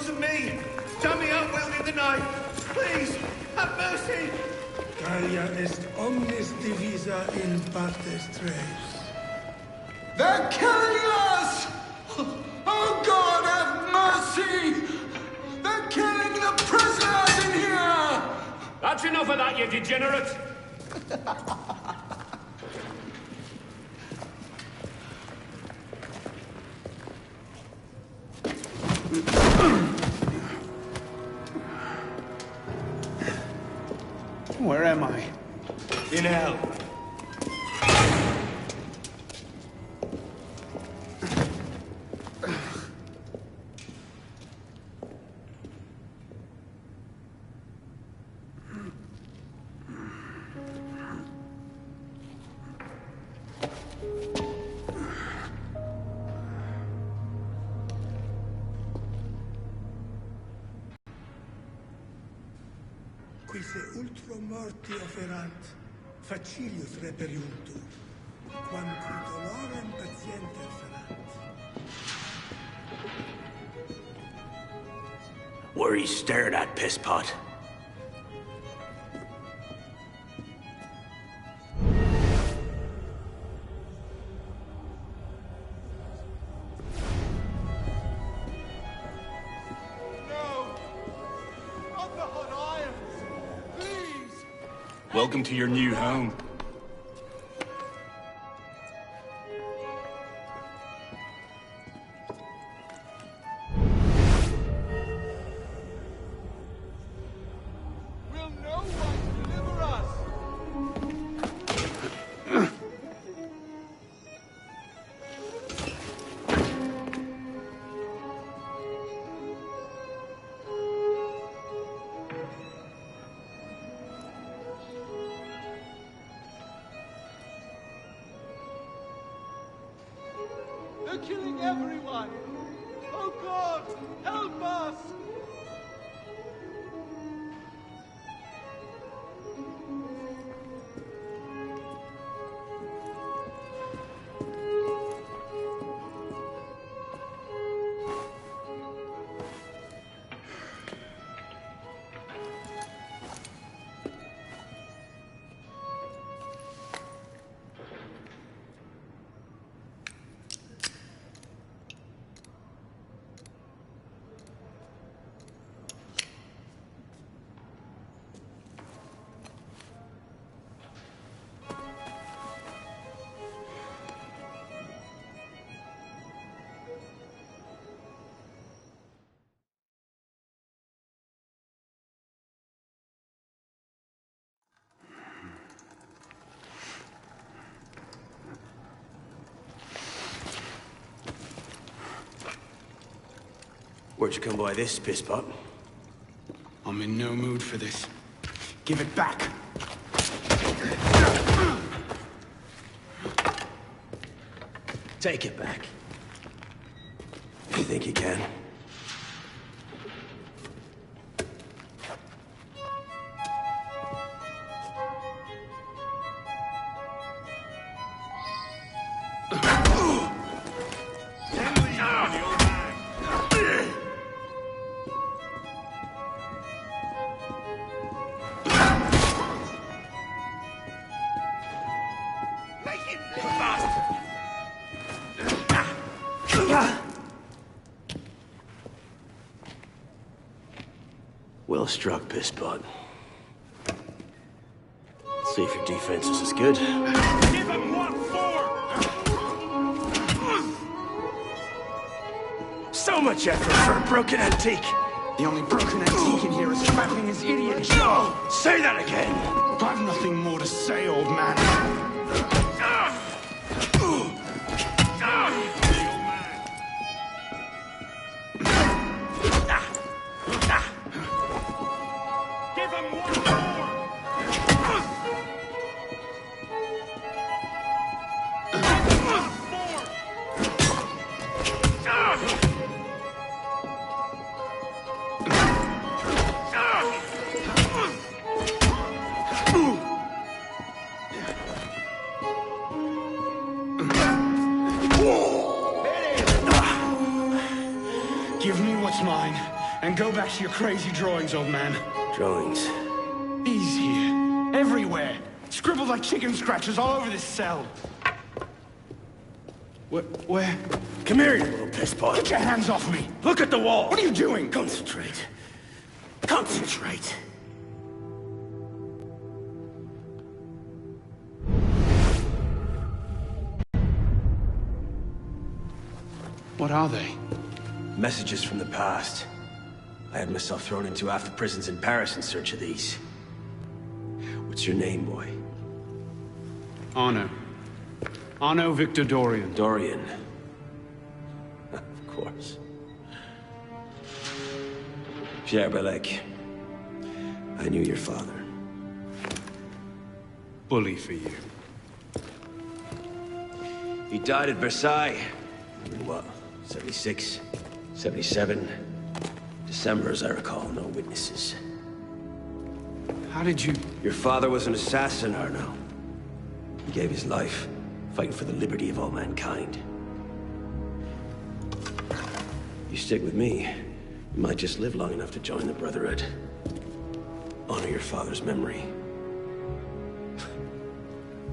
wasn't me. Jam me out wielding the knife. Please, have mercy. Talia est omnis divisa in partes tres. They're killing us! Oh God, have mercy! They're killing the prisoners in here! That's enough of that, you degenerate! Where am I? In hell. Qui se ultro morti oferant, facilius reperiuntur, quanti dolorem patienter ferant. What are you staring at, pisspot? Welcome to your new home. Will no one deliver us? They're killing everyone! Oh God, help us! Where'd you come by this, pisspot? I'm in no mood for this. Give it back! Take it back. You think you can? Well struck, pisspot. See if your defense is as good. Give him what for! So much effort for a broken antique. The only broken antique in here is trapping his idiot Joe! Say that again! I've nothing more to say, old man. Give him one more! And go back to your crazy drawings, old man. Drawings. He's here. Everywhere. Scribbled like chicken scratches all over this cell. Where? Come here, you little piss pot. Get your hands off me! Look at the wall! What are you doing? Concentrate. Concentrate. What are they? Messages from the past. I had myself thrown into half the prisons in Paris in search of these. What's your name, boy? Arno. Arno Victor Dorian. Dorian. Of course. Pierre Belec. I knew your father. Bully for you. He died at Versailles. In what? 76? 77? December, as I recall. No witnesses. How did you... Your father was an assassin, Arno. He gave his life, fighting for the liberty of all mankind. You stick with me, you might just live long enough to join the Brotherhood. Honor your father's memory.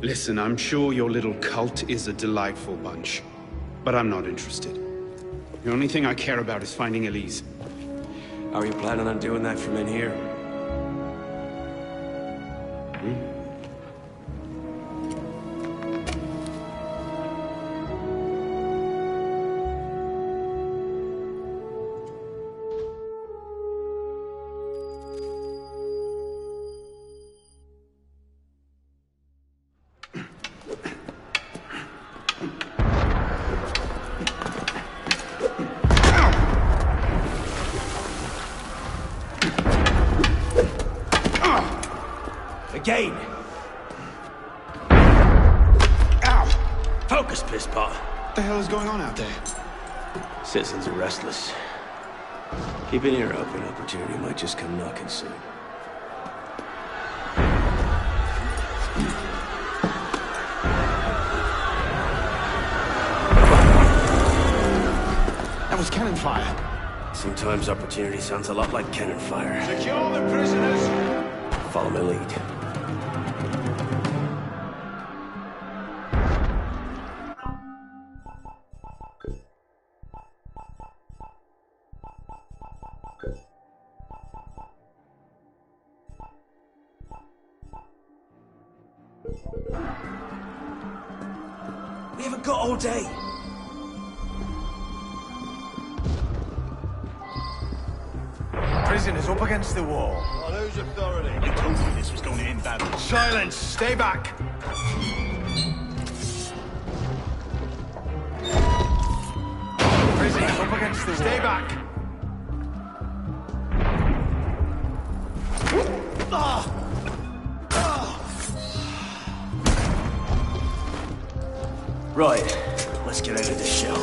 Listen, I'm sure your little cult is a delightful bunch, but I'm not interested. The only thing I care about is finding Elise. How are you planning on doing that from in here? Again! Ow! Focus, pisspot! What the hell is going on out there? Citizens are restless. Keep an ear open. Opportunity might just come knocking soon. That was cannon fire. Sometimes opportunity sounds a lot like cannon fire. Secure the prisoners. Follow my lead. We haven't got all day. Prison is up against the wall. On whose authority? I told you this was going to end badly. Silence! Stay back! Prison is up against the wall. Stay back! Right, let's get out of this shell.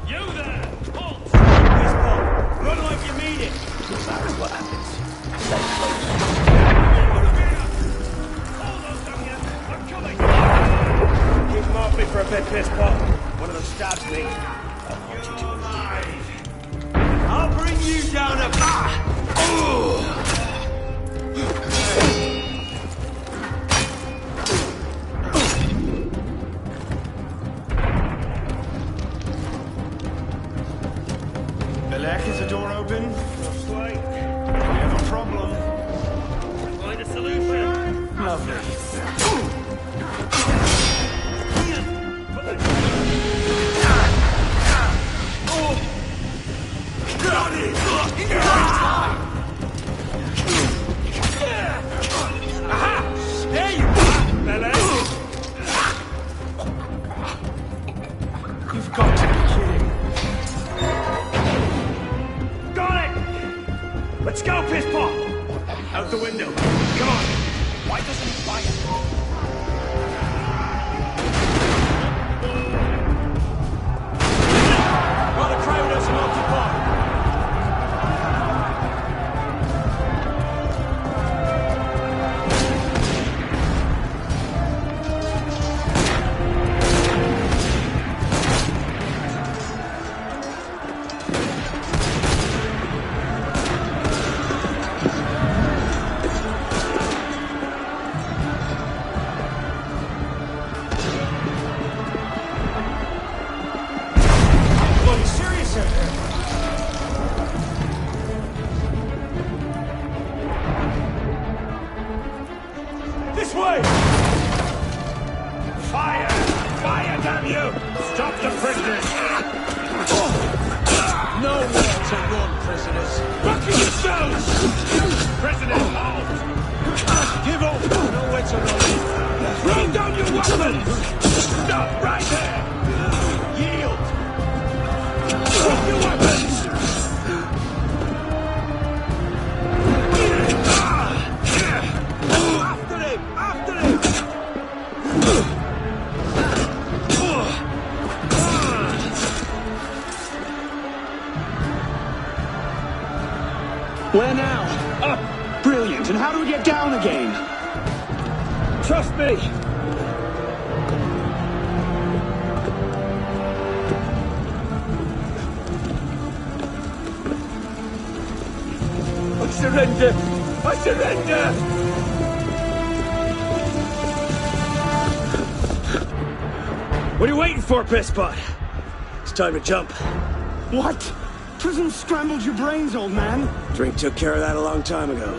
You there! Halt! Run like you mean it! No matter what happens, stay close. Hold on, damn you! I'm coming! Keep them off me for a bit, pisspot. One of them stabs me. I'll hold you to the knife. I'll bring you down a... Belec, is the door open? Just wait. We have a problem. Find a solution. Lovely. There you are, Belec! You've got to be kidding. Got it! Let's go, pisspot! Out the window. Come on. Why doesn't he fire? While the crowd doesn't occupy. there now. Brilliant. And how do we get down again? Trust me. I surrender! I surrender! What are you waiting for, pisspot? It's time to jump. What? Prison scrambled your brains, old man. Drink took care of that a long time ago.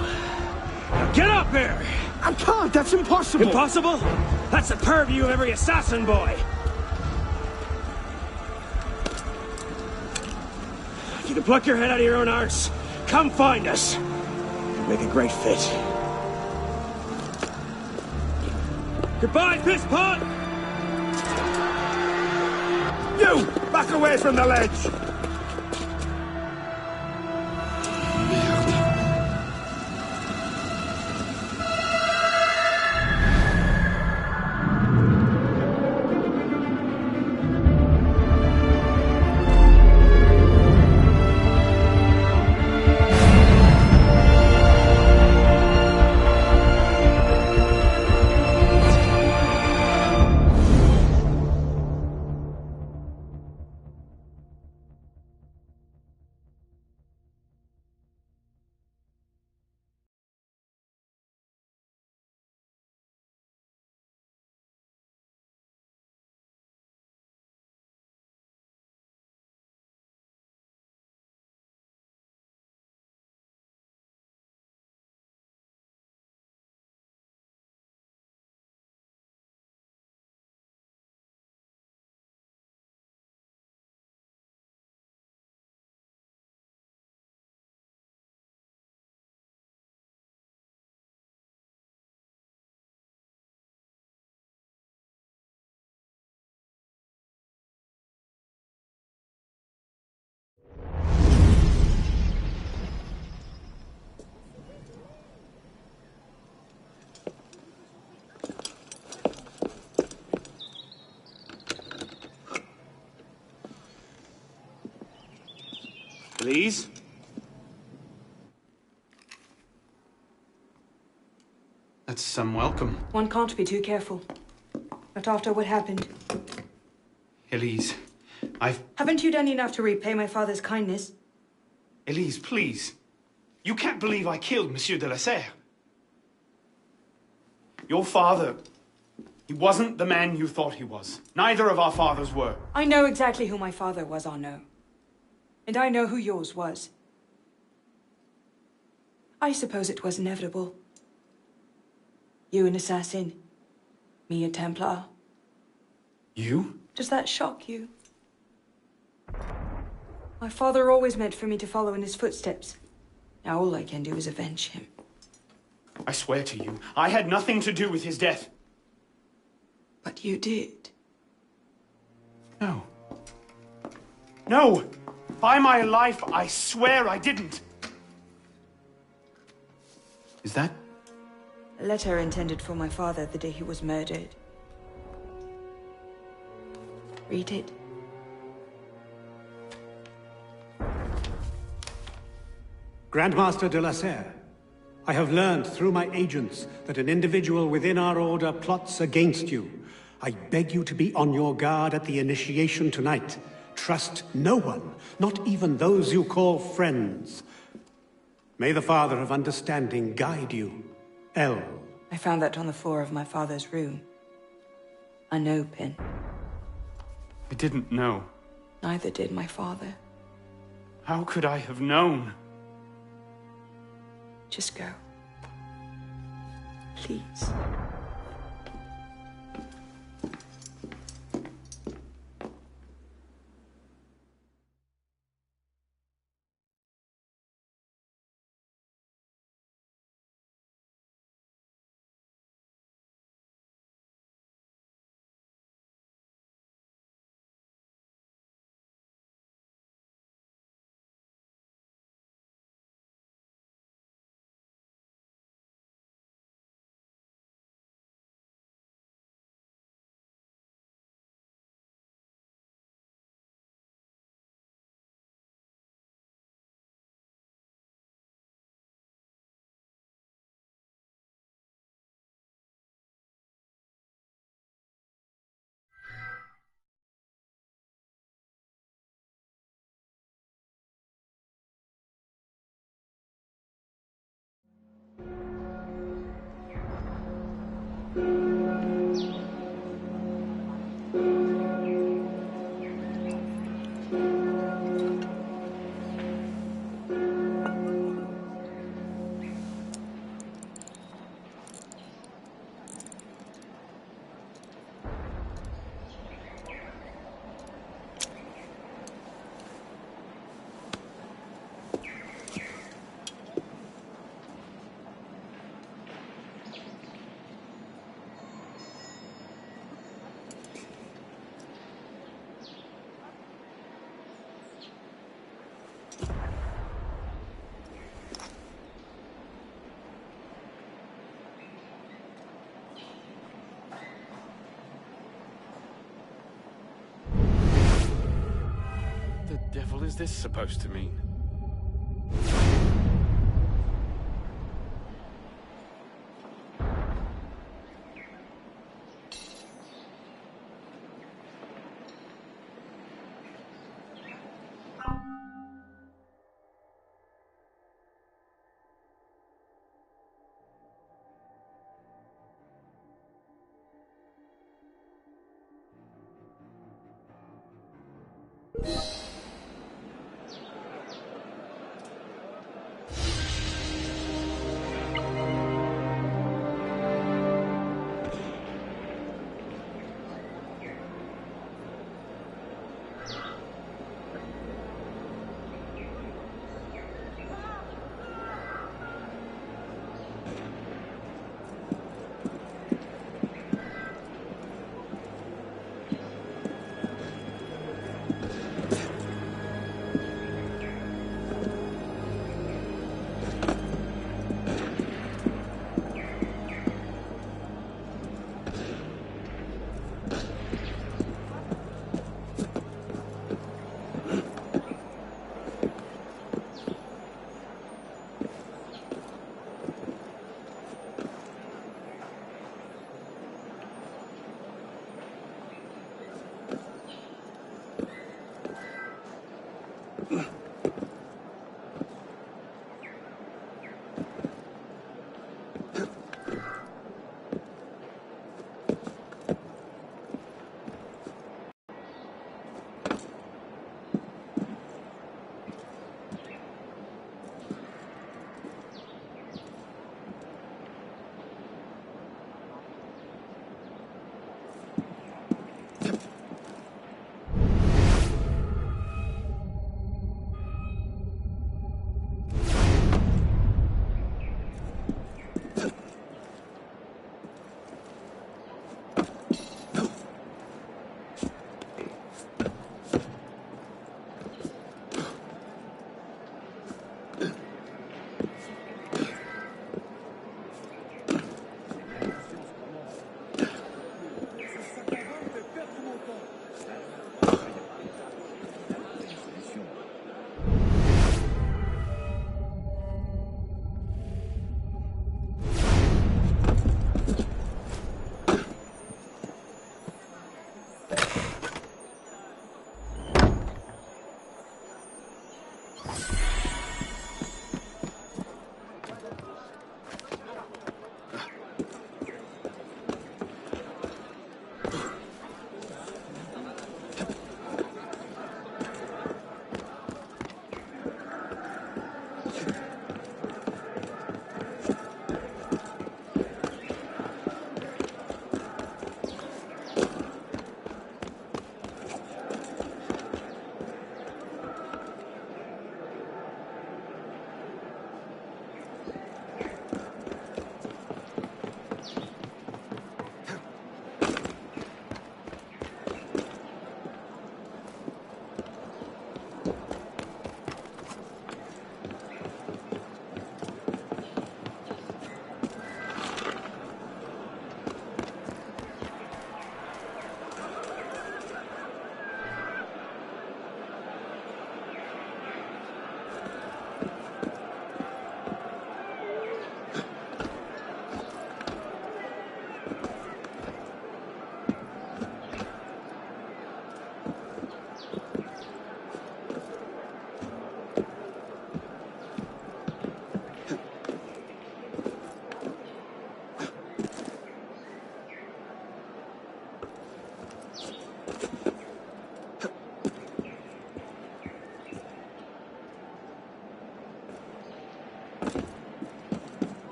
Now get up here! I can't. That's impossible. Impossible? That's the purview of every assassin boy. If you can pluck your head out of your own arse, come find us. You'd make a great fit. Goodbye, pisspot! You! Back away from the ledge! Please? That's some welcome. One can't be too careful. Not after what happened. Elise, Haven't you done enough to repay my father's kindness? Elise, please. You can't believe I killed Monsieur de la Serre. Your father, he wasn't the man you thought he was. Neither of our fathers were. I know exactly who my father was, Arnaud. And I know who yours was. I suppose it was inevitable. You an assassin, me a Templar. You? Does that shock you? My father always meant for me to follow in his footsteps. Now all I can do is avenge him. I swear to you, I had nothing to do with his death. But you did. No. No! By my life, I swear I didn't. Is that? A letter intended for my father the day he was murdered. Read it. Grandmaster de la Serre, I have learned through my agents that an individual within our order plots against you. I beg you to be on your guard at the initiation tonight. Trust no one, not even those you call friends. May the Father of Understanding guide you. L. I found that on the floor of my father's room. A no pin. I didn't know. Neither did my father. How could I have known? Just go. Please. is this supposed to mean?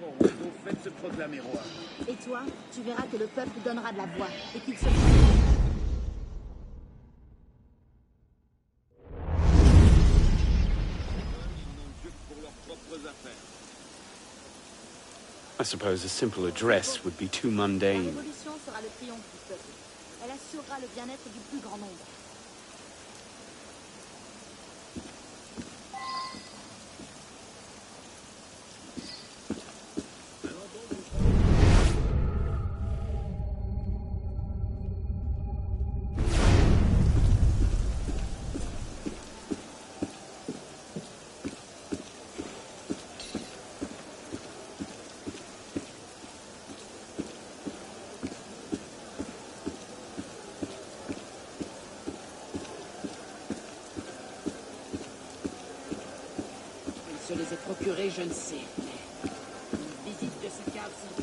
au repos, faites se proclamer roi. Et toi, tu verras que le peuple donnera de la voix et qu'il se... I suppose a simple address would be too La mundane. révolution sera le triomphe du peuple. Elle assurera le bien-être du plus grand nombre. Se les est procurés, je ne sais. Mais une visite de ce cave sans...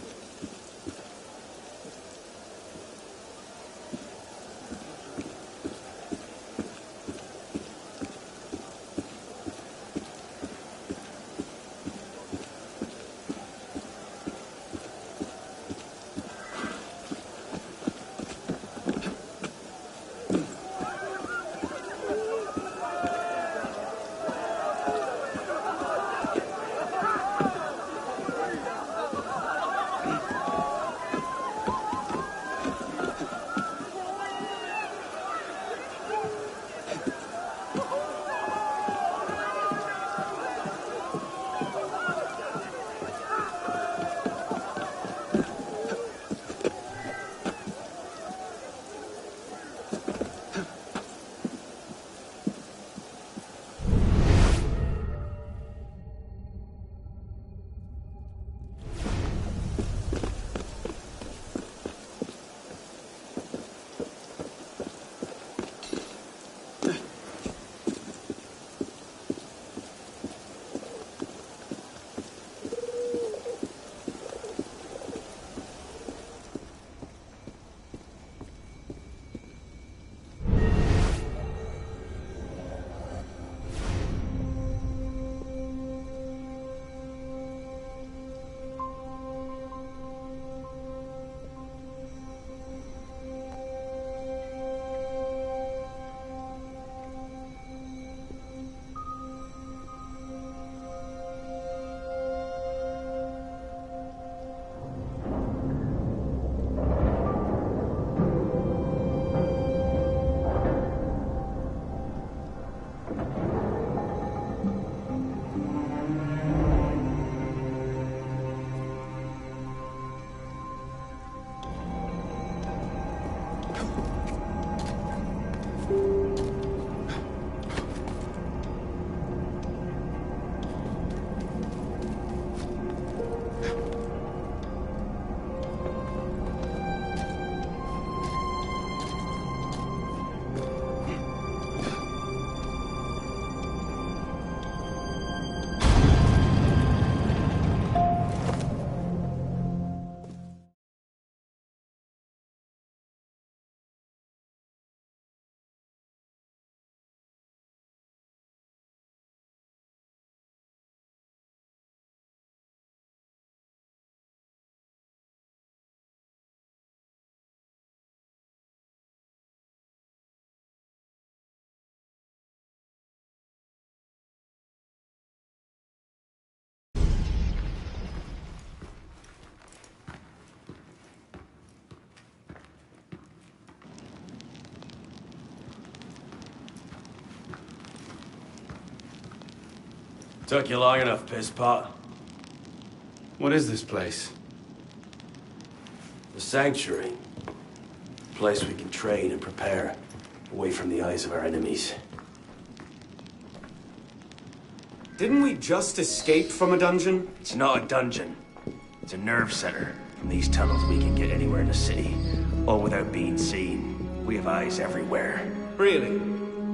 Took you long enough, pisspot. What is this place? The Sanctuary. A place we can train and prepare, away from the eyes of our enemies. Didn't we just escape from a dungeon? It's not a dungeon. It's a nerve center. From these tunnels we can get anywhere in the city, all without being seen. We have eyes everywhere. Really?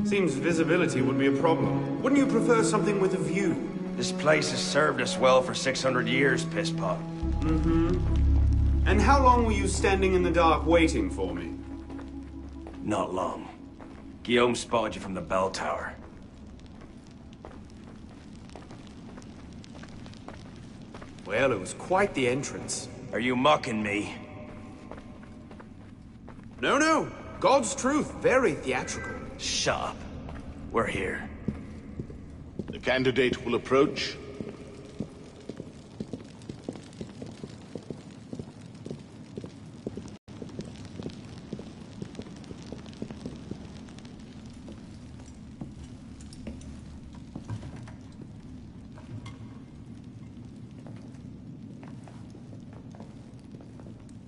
Seems visibility would be a problem. Wouldn't you prefer something with a view? This place has served us well for 600 years, pisspot. Mm-hmm. And how long were you standing in the dark waiting for me? Not long. Guillaume spotted you from the bell tower. Well, it was quite the entrance. Are you mocking me? No, no. God's truth. Very theatrical. Shut up. We're here. The candidate will approach.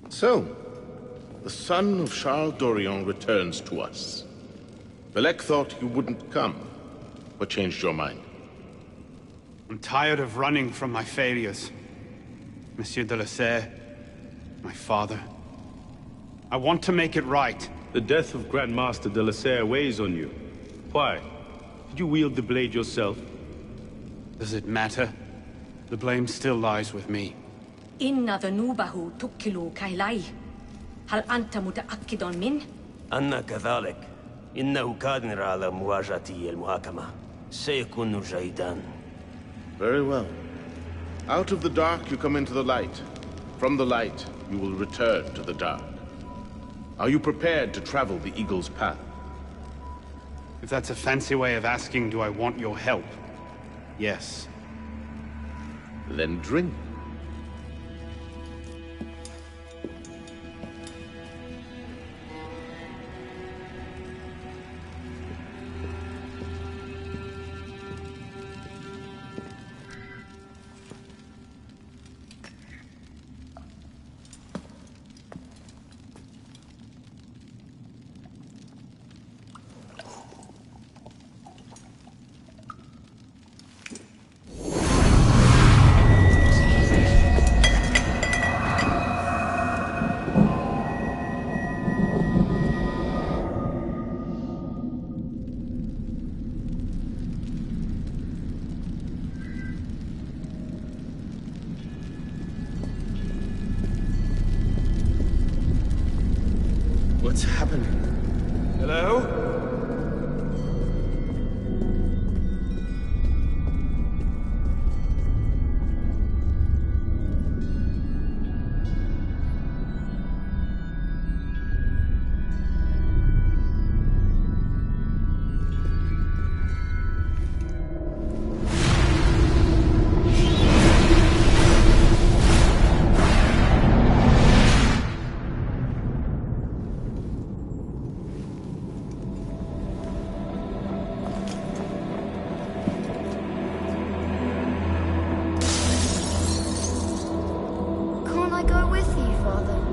So, the son of Charles Dorion returns to us. Velek thought you wouldn't come, but changed your mind. I'm tired of running from my failures. Monsieur de la Serre, my father. I want to make it right. The death of Grandmaster de la Serre weighs on you. Why? Did you wield the blade yourself? Does it matter? The blame still lies with me. إن ذنوبه تكل كيلي. هل أنت متأكد من؟ أنا كذلك. إنه قادر على مواجهة المحاكمة. سيكون جيدا. Very well. Out of the dark you come into the light. From the light you will return to the dark. Are you prepared to travel the Eagle's path? If that's a fancy way of asking, do I want your help? Yes. Then drink. What's happening? Hello?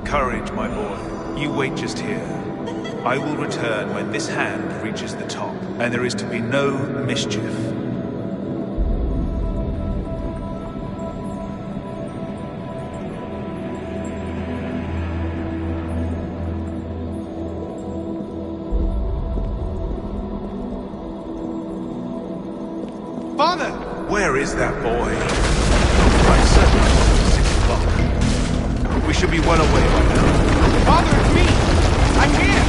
Courage, my boy. You wait just here. I will return when this hand reaches the top, and there is to be no mischief. Father! Where is that boy? Right, sir. 6 o'clock. We should be well away by now. Father, it's me! I'm here!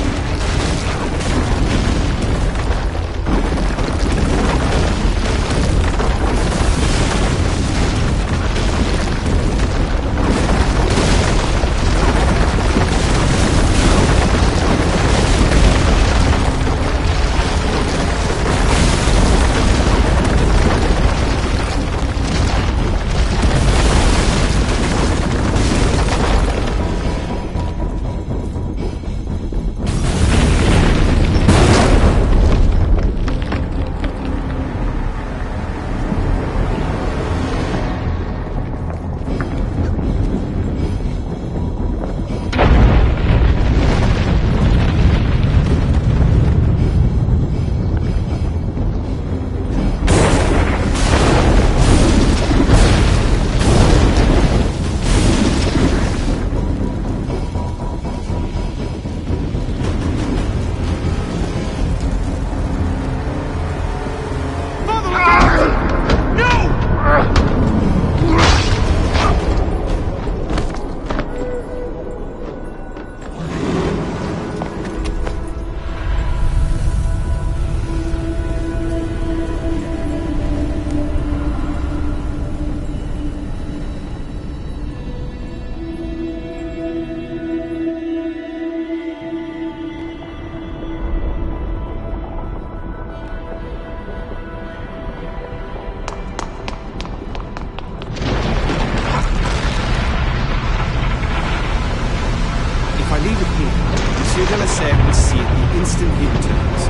he returns.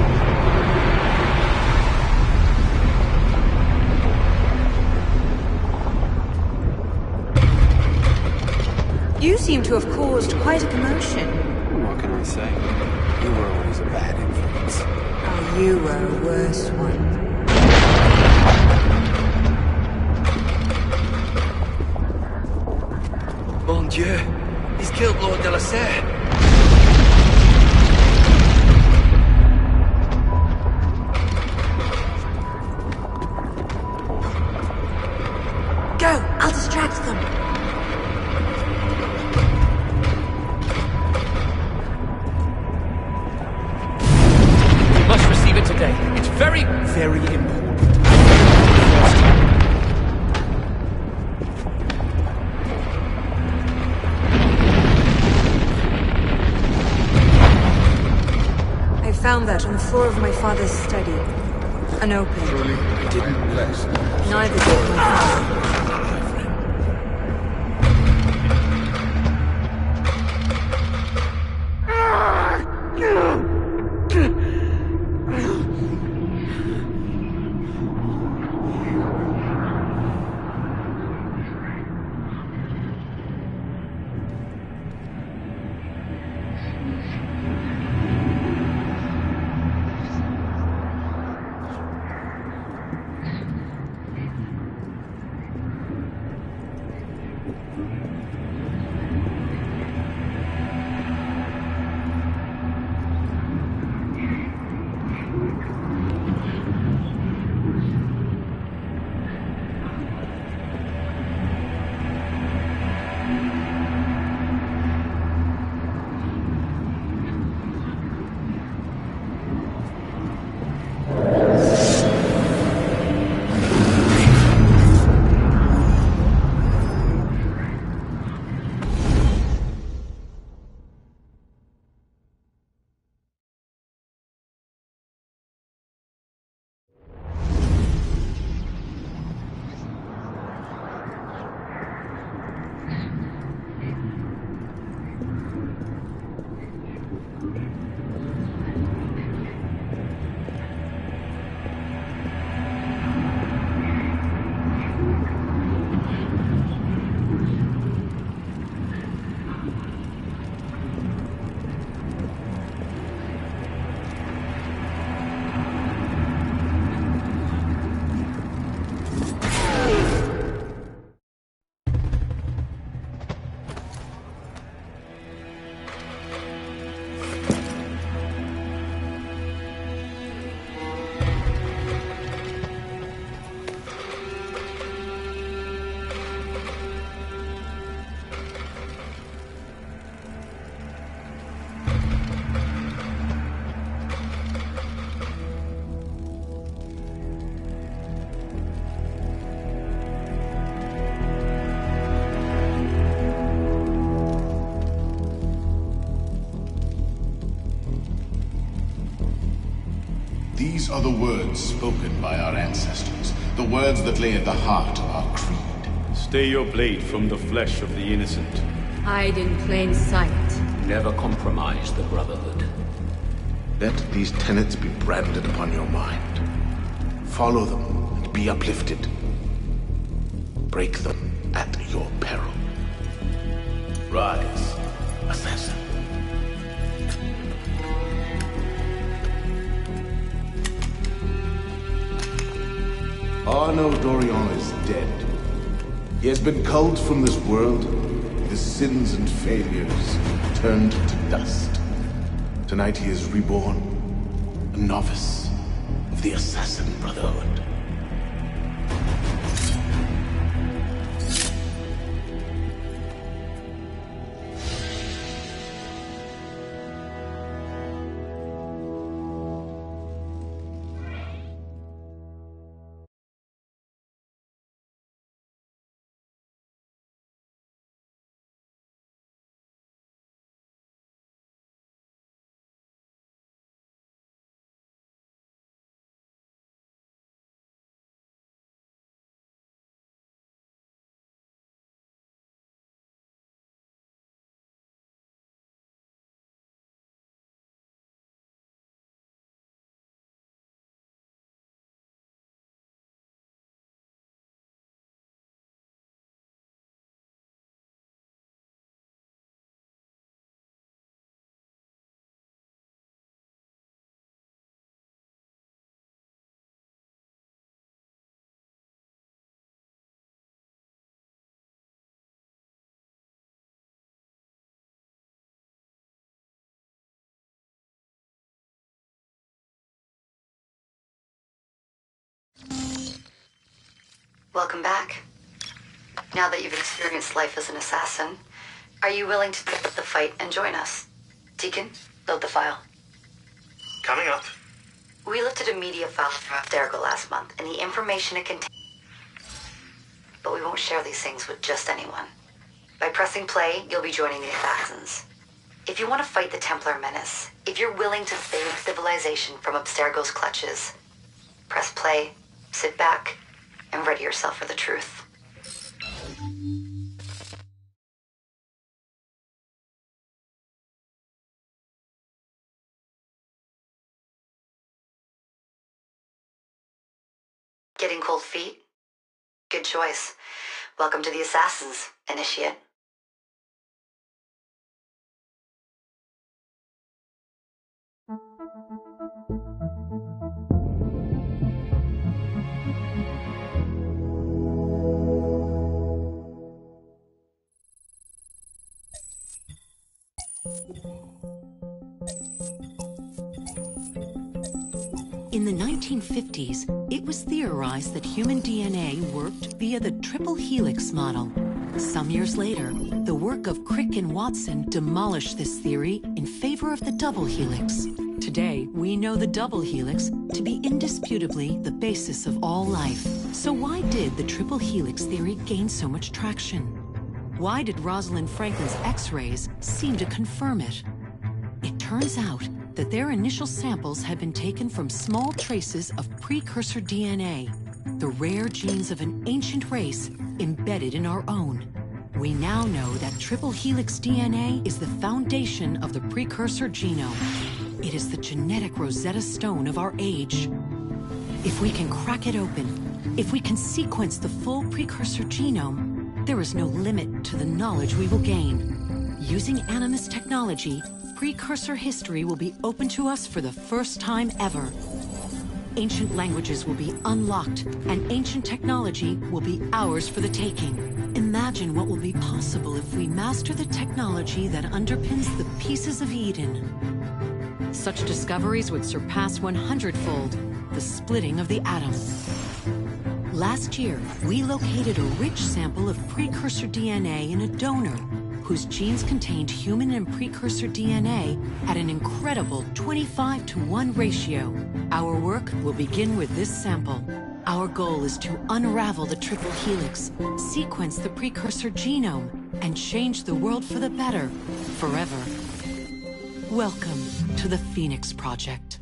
You seem to have caused quite a commotion. What can I say? You were always a bad influence. Oh, you were a worse one. Mon Dieu! He's killed Lord de la Serre! Go! I'll distract them. We must receive it today. It's very, very important. I found that on the floor of my father's study. Unopened. Truly, I didn't bless. Neither did my father. These are the words spoken by our ancestors, the words that lay at the heart of our creed. Stay your blade from the flesh of the innocent. Hide in plain sight. Never compromise the Brotherhood. Let these tenets be branded upon your mind. Follow them and be uplifted. Break them at your peril. Rise, assassin. Arno Dorion is dead. He has been culled from this world, his sins and failures turned to dust. Tonight he is reborn, a novice of the Assassin Brotherhood. Welcome back. Now that you've experienced life as an assassin, are you willing to pick up the fight and join us? Deacon, load the file. Coming up. We lifted a media file from Abstergo last month, and the information it contains... But we won't share these things with just anyone. By pressing play, you'll be joining the assassins. If you want to fight the Templar menace, if you're willing to save civilization from Abstergo's clutches, press play, sit back, and ready yourself for the truth. Getting cold feet? Good choice. Welcome to the Assassins, Initiate. In the 1950s, it was theorized that human DNA worked via the triple helix model. Some years later, the work of Crick and Watson demolished this theory in favor of the double helix. Today, we know the double helix to be indisputably the basis of all life. So why did the triple helix theory gain so much traction? Why did Rosalind Franklin's X-rays seem to confirm it? It turns out that their initial samples had been taken from small traces of precursor DNA, the rare genes of an ancient race embedded in our own. We now know that triple helix DNA is the foundation of the precursor genome. It is the genetic Rosetta Stone of our age. If we can crack it open, if we can sequence the full precursor genome, there is no limit to the knowledge we will gain. Using Animus technology, precursor history will be open to us for the first time ever. Ancient languages will be unlocked, and ancient technology will be ours for the taking. Imagine what will be possible if we master the technology that underpins the pieces of Eden. Such discoveries would surpass 100-fold the splitting of the atom. Last year, we located a rich sample of precursor DNA in a donor whose genes contained human and precursor DNA at an incredible 25-to-1 ratio. Our work will begin with this sample. Our goal is to unravel the triple helix, sequence the precursor genome, and change the world for the better, forever. Welcome to the Phoenix Project.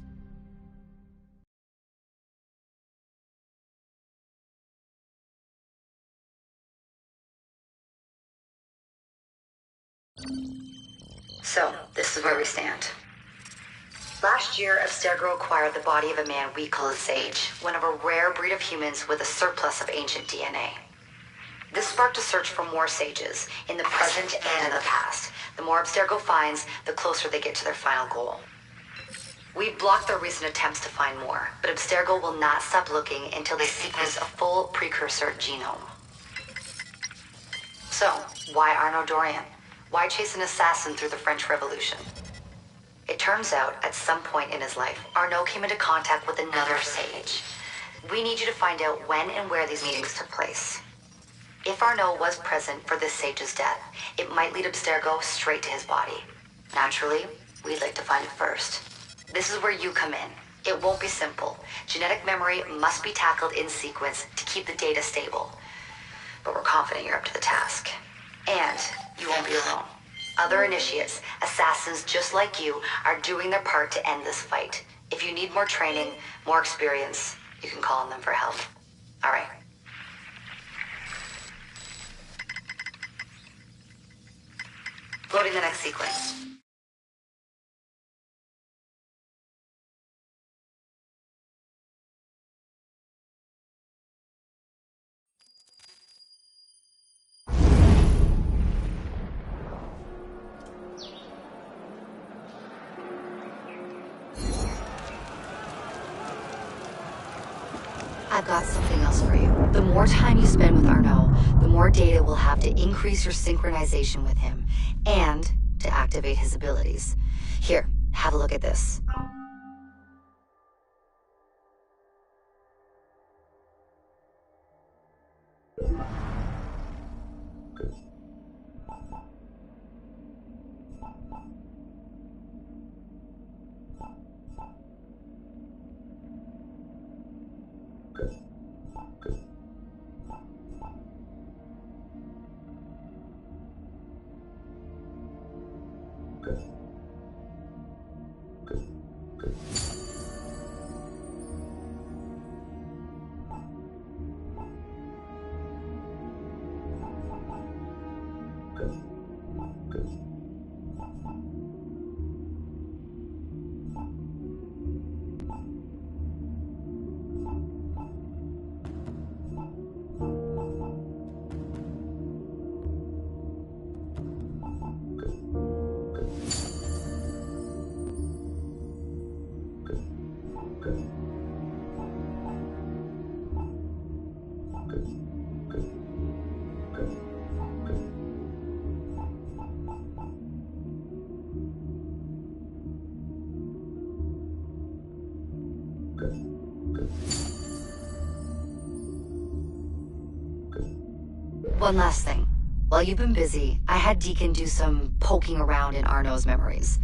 So, this is where we stand. Last year, Abstergo acquired the body of a man we call a Sage, one of a rare breed of humans with a surplus of ancient DNA. This sparked a search for more Sages, in the present and in the past. The more Abstergo finds, the closer they get to their final goal. We've blocked their recent attempts to find more, but Abstergo will not stop looking until they sequence a full precursor genome. So, why Arnaud Dorian? Why chase an assassin through the French Revolution? It turns out, at some point in his life, Arnaud came into contact with another Sage. We need you to find out when and where these meetings took place. If Arnaud was present for this Sage's death, it might lead Abstergo straight to his body. Naturally, we'd like to find it first. This is where you come in. It won't be simple. Genetic memory must be tackled in sequence to keep the data stable. But we're confident you're up to the task. And you won't be alone. Other initiates, assassins just like you, are doing their part to end this fight. If you need more training, more experience, you can call on them for help. All right. Loading the next sequence. I've got something else for you. The more time you spend with Arnaud, the more data we'll have to increase your synchronization with him, and to activate his abilities. Here, have a look at this. One last thing. While you've been busy, I had Deacon do some poking around in Arno's memories.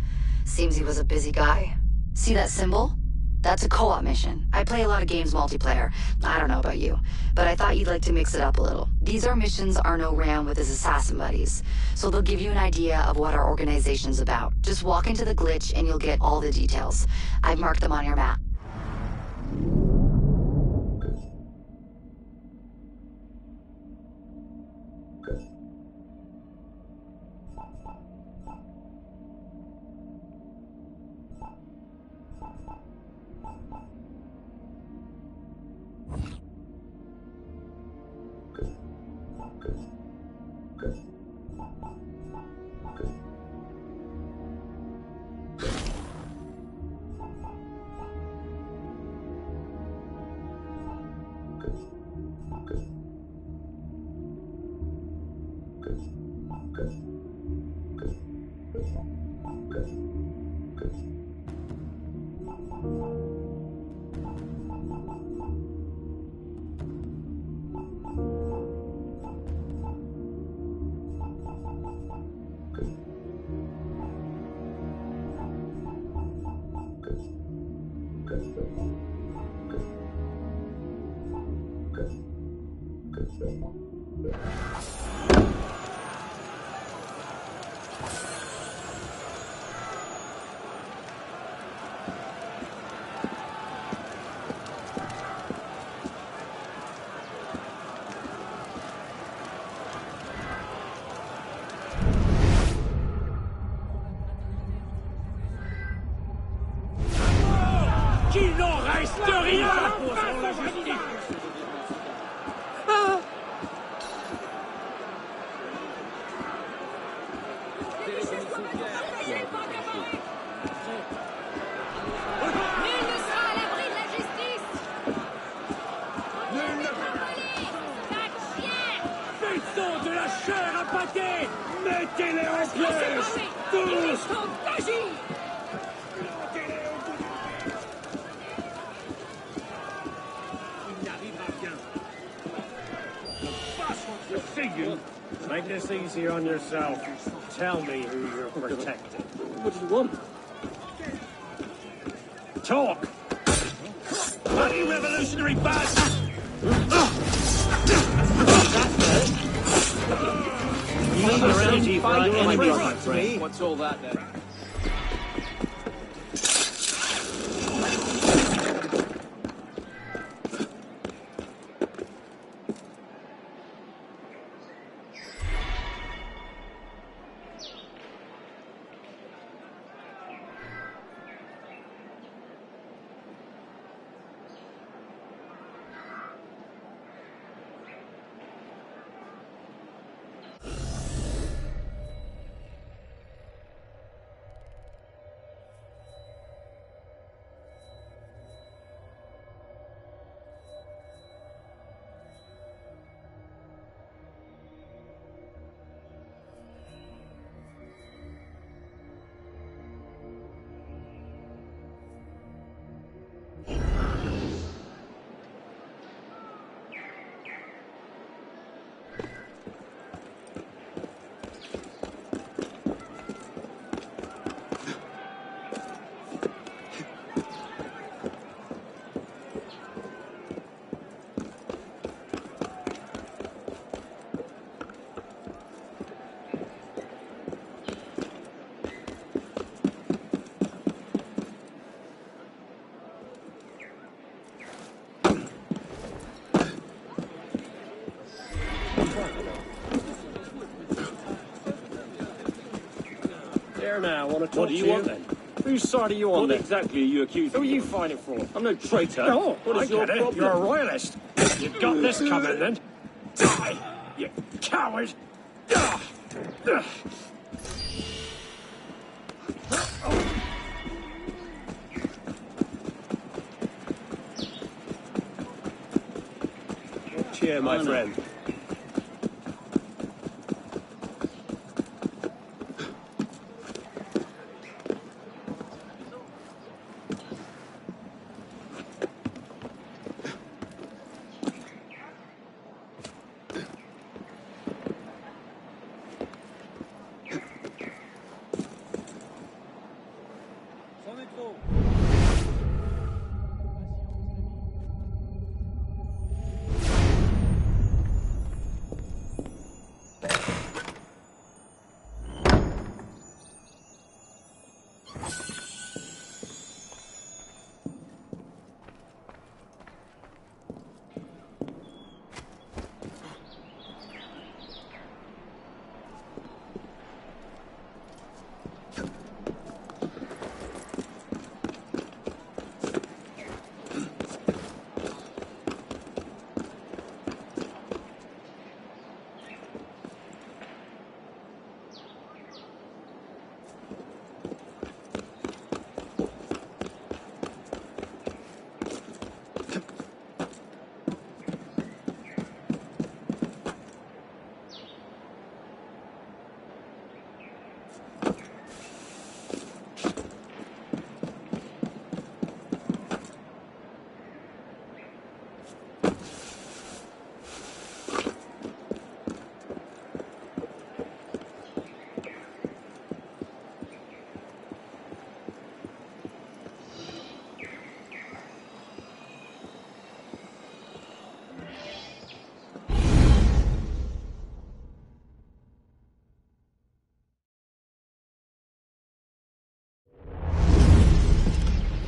Seems he was a busy guy. See that symbol? That's a co-op mission. I play a lot of games multiplayer. I don't know about you, but I thought you'd like to mix it up a little. These are missions Arno ran with his assassin buddies, so they'll give you an idea of what our organization's about. Just walk into the glitch and you'll get all the details. I've marked them on your map. Qu'il n'en reste rien! Mettez-les en pièces! Tous! Il n'arrivera rien. Figure. Make this easier on yourself. Tell me who you're protecting. What do you want? Talk! Bloody revolutionary bastard! What's all that then? There now, want to talk What do you want then? Whose side are you on What then? exactly are you accusing Who are me you of? fighting for? I'm no traitor. Oh, What I is your get it. problem? You're a royalist. You got this coming then. Die, you coward! Cheer, my friend.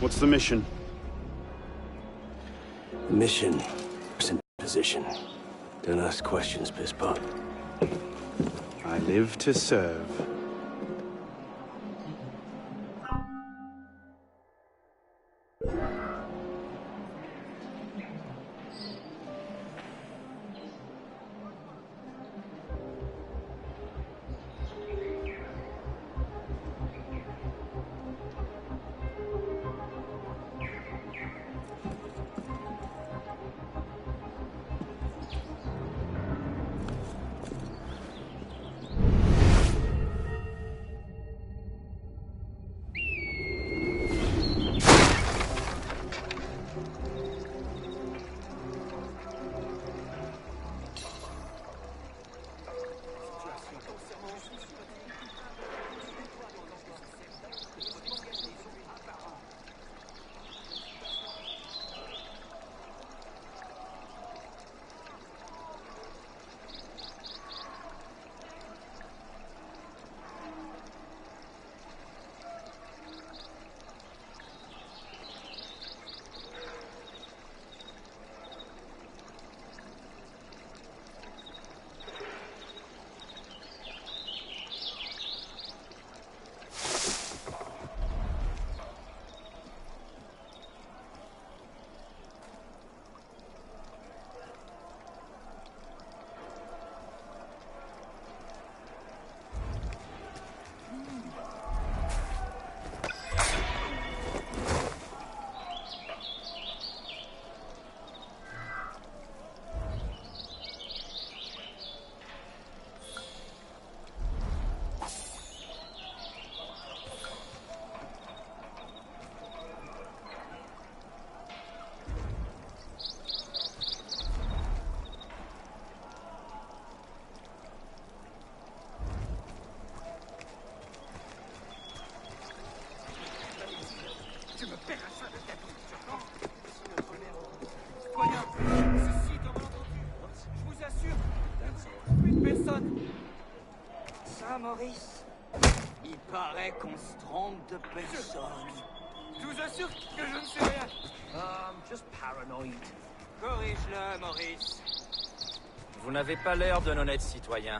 What's the mission? Mission. In position. Don't ask questions, piss pot. I live to serve. Maurice. Il paraît qu'on se trompe de personne. Je vous assure que je ne sais rien. I'm just paranoid. Corrige-le, Maurice. Vous n'avez pas l'air d'un honnête citoyen.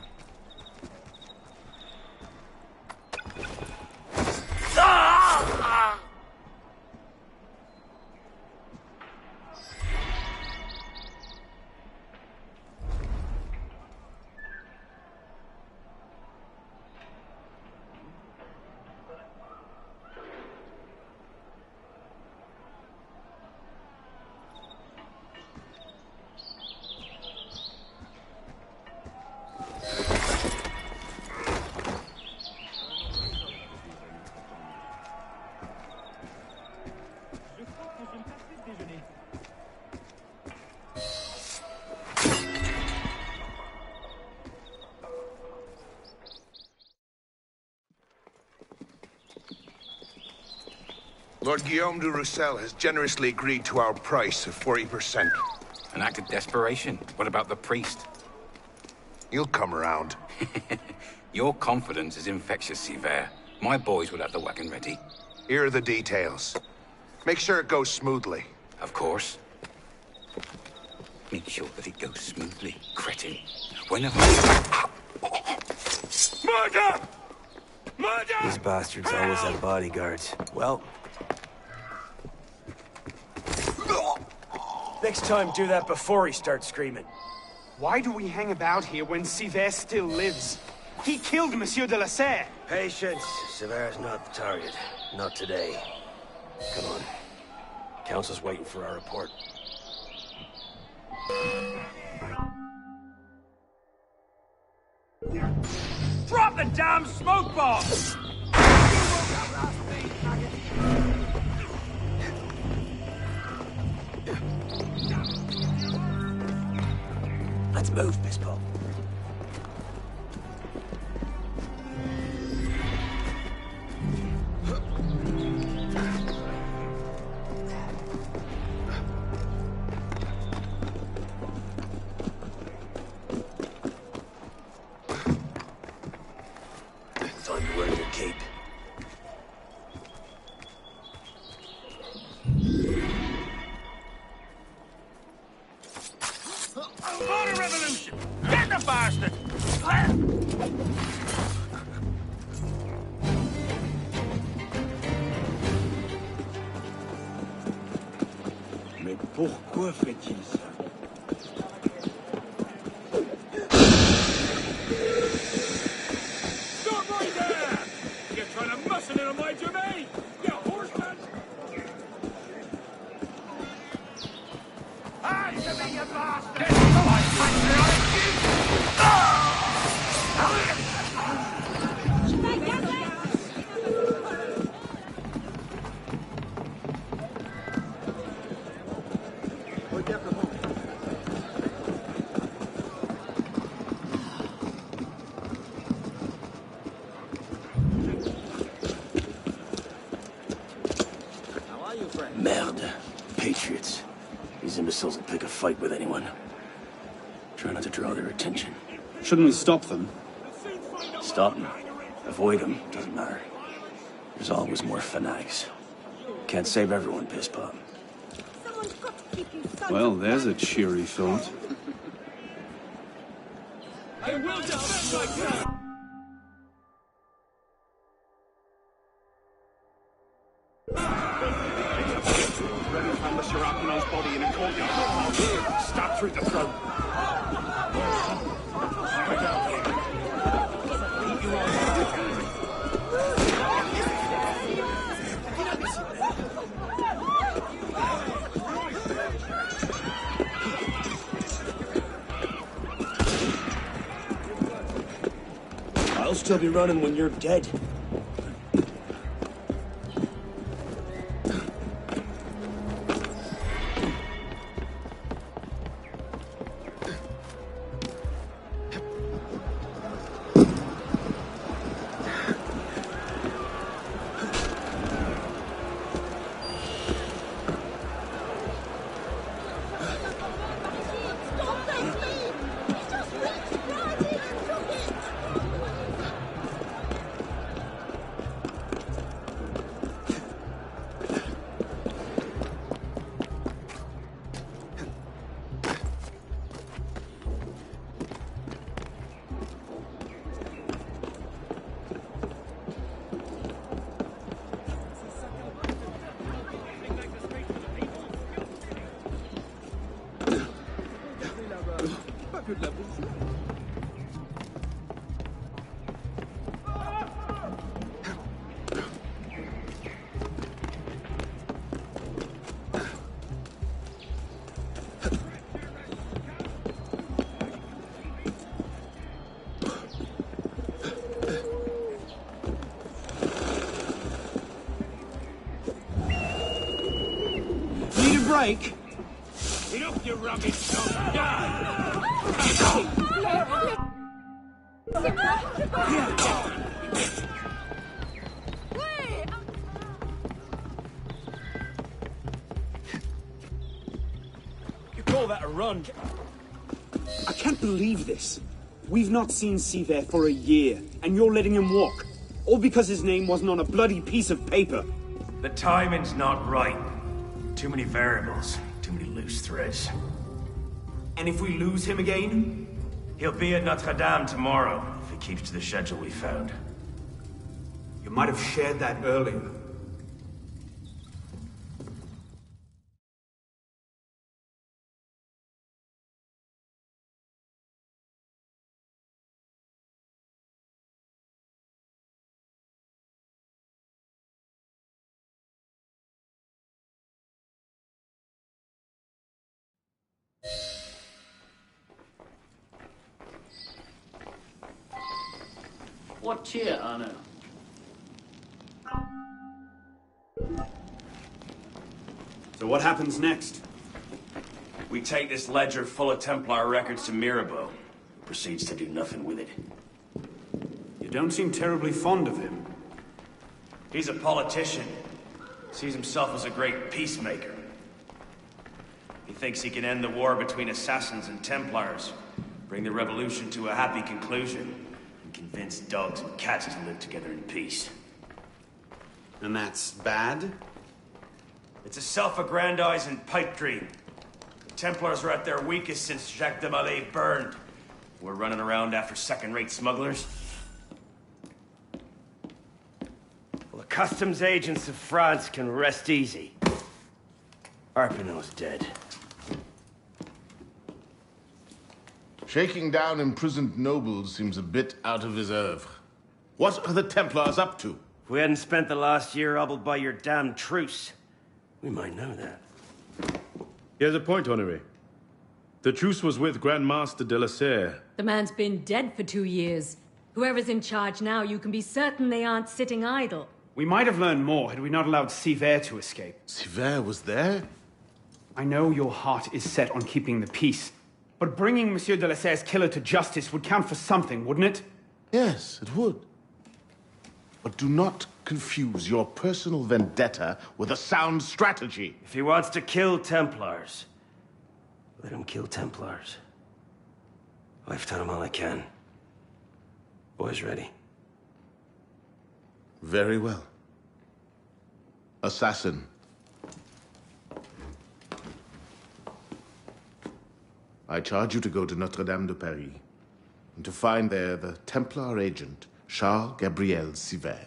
Lord Guillaume de Roussel has generously agreed to our price of 40%. An act of desperation? What about the priest? He'll come around. Your confidence is infectious, Sivert. My boys will have the wagon ready. Here are the details. Make sure it goes smoothly. Of course. Make sure that it goes smoothly, cretin. When have Murder! Murder! These bastards always have bodyguards. Well... next time, do that before he starts screaming. Why do we hang about here when Sivert still lives? He killed Monsieur de la Serre. Patience. Sivert's not the target. Not today. Come on. Council's waiting for our report. Drop the damn smoke bomb! Let's move, Miss Paul. Time to wear your cape. Border revolution! Get the bastard! Mais pourquoi fait-il ça? Stop right there! You're trying to muscle in on my domain! You horseman! Answer me, you bastard! Merde. Patriots. These imbeciles will pick a fight with anyone. Try not to draw their attention. Shouldn't we stop them? Stop them. Avoid them. Doesn't matter. There's always more fanatics. Can't save everyone, piss pop. Well, there's a cheery thought. I will defend myself! Body in a courtyard. Stab through the throat. I'll still be running when you're dead. Break. Get up, you rubbish son! that a run. I can't believe this. We've not seen Seaver for a year, and you're letting him walk. All because his name wasn't on a bloody piece of paper. The timing's not right. Too many variables, too many loose threads. And if we lose him again? He'll be at Notre Dame tomorrow, if he keeps to the schedule we found. You might have shared that earlier. What cheer, Arno? So what happens next? We take this ledger full of Templar records to Mirabeau, who proceeds to do nothing with it. You don't seem terribly fond of him. He's a politician. Sees himself as a great peacemaker. He thinks he can end the war between assassins and Templars, bring the revolution to a happy conclusion, and convince dogs and cats to live together in peace. And that's bad? It's a self-aggrandizing pipe dream. The Templars are at their weakest since Jacques de Molay burned. We're running around after second-rate smugglers. Well, the customs agents of France can rest easy. Arpinot's dead. Shaking down imprisoned nobles seems a bit out of his oeuvre. What are the Templars up to? If we hadn't spent the last year hobbled by your damn truce, we might know that. He has a point, Honoré. The truce was with Grand Master de la Serre. The man's been dead for 2 years. Whoever's in charge now, you can be certain they aren't sitting idle. We might have learned more had we not allowed Seaver to escape. Seaver was there? I know your heart is set on keeping the peace, but bringing Monsieur de la Serre's killer to justice would count for something, wouldn't it? Yes, it would. But do not confuse your personal vendetta with a sound strategy. If he wants to kill Templars, let him kill Templars. I've done him all I can. Boys ready? Very well. Assassin. I charge you to go to Notre Dame de Paris and to find there the Templar agent, Charles Gabriel Seaver.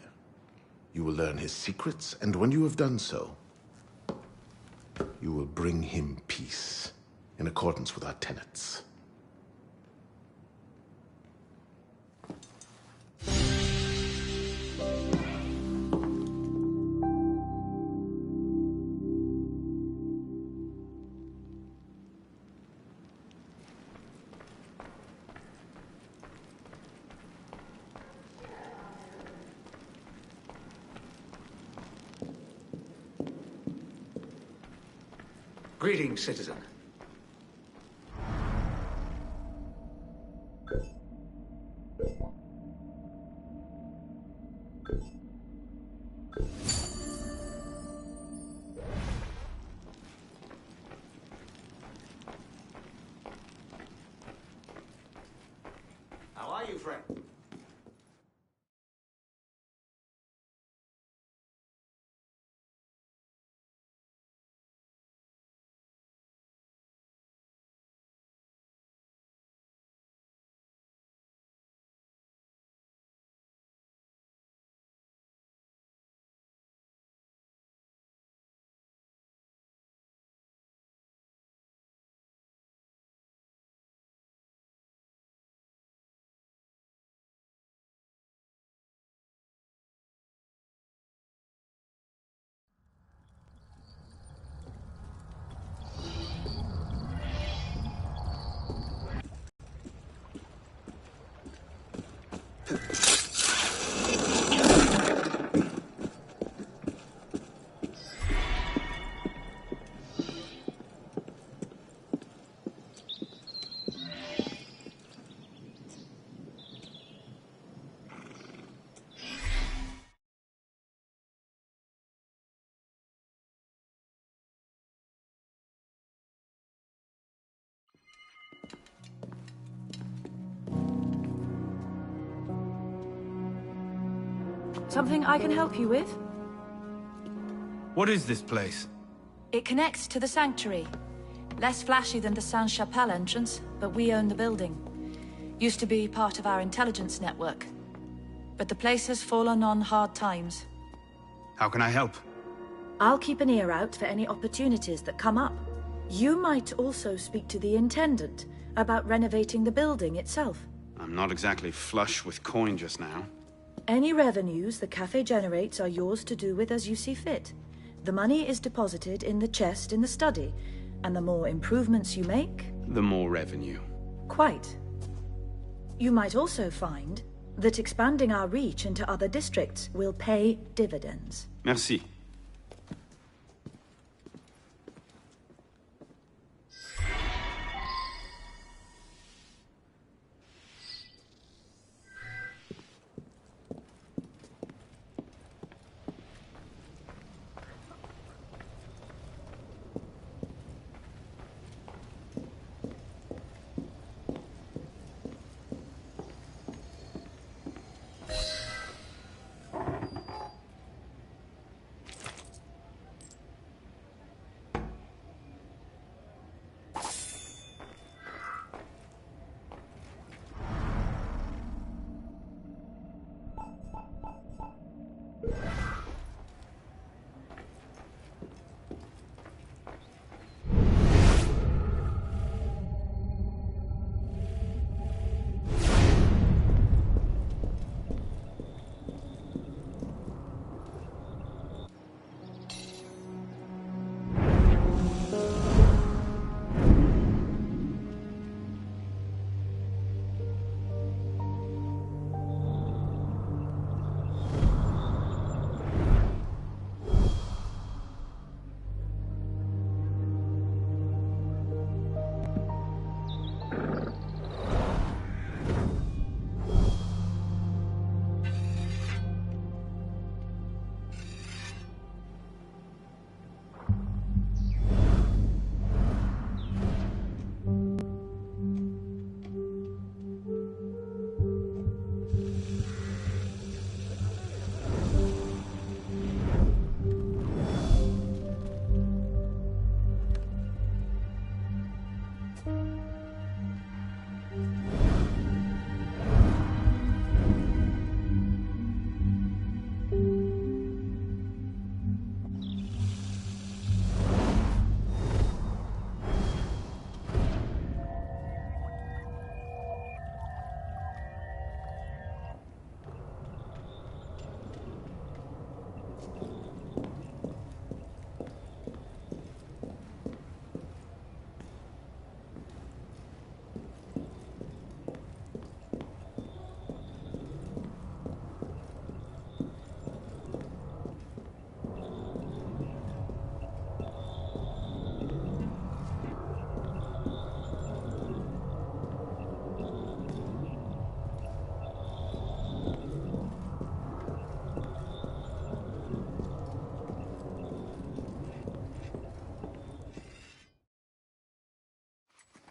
You will learn his secrets, and when you have done so, you will bring him peace in accordance with our tenets. Greetings, citizen. How are you, friend? Something I can help you with? What is this place? It connects to the sanctuary. Less flashy than the Sainte-Chapelle entrance, but we own the building. Used to be part of our intelligence network. But the place has fallen on hard times. How can I help? I'll keep an ear out for any opportunities that come up. You might also speak to the Intendant about renovating the building itself. I'm not exactly flush with coin just now. Any revenues the cafe generates are yours to do with as you see fit. The money is deposited in the chest in the study, and the more improvements you make... The more revenue. Quite. You might also find that expanding our reach into other districts will pay dividends. Merci.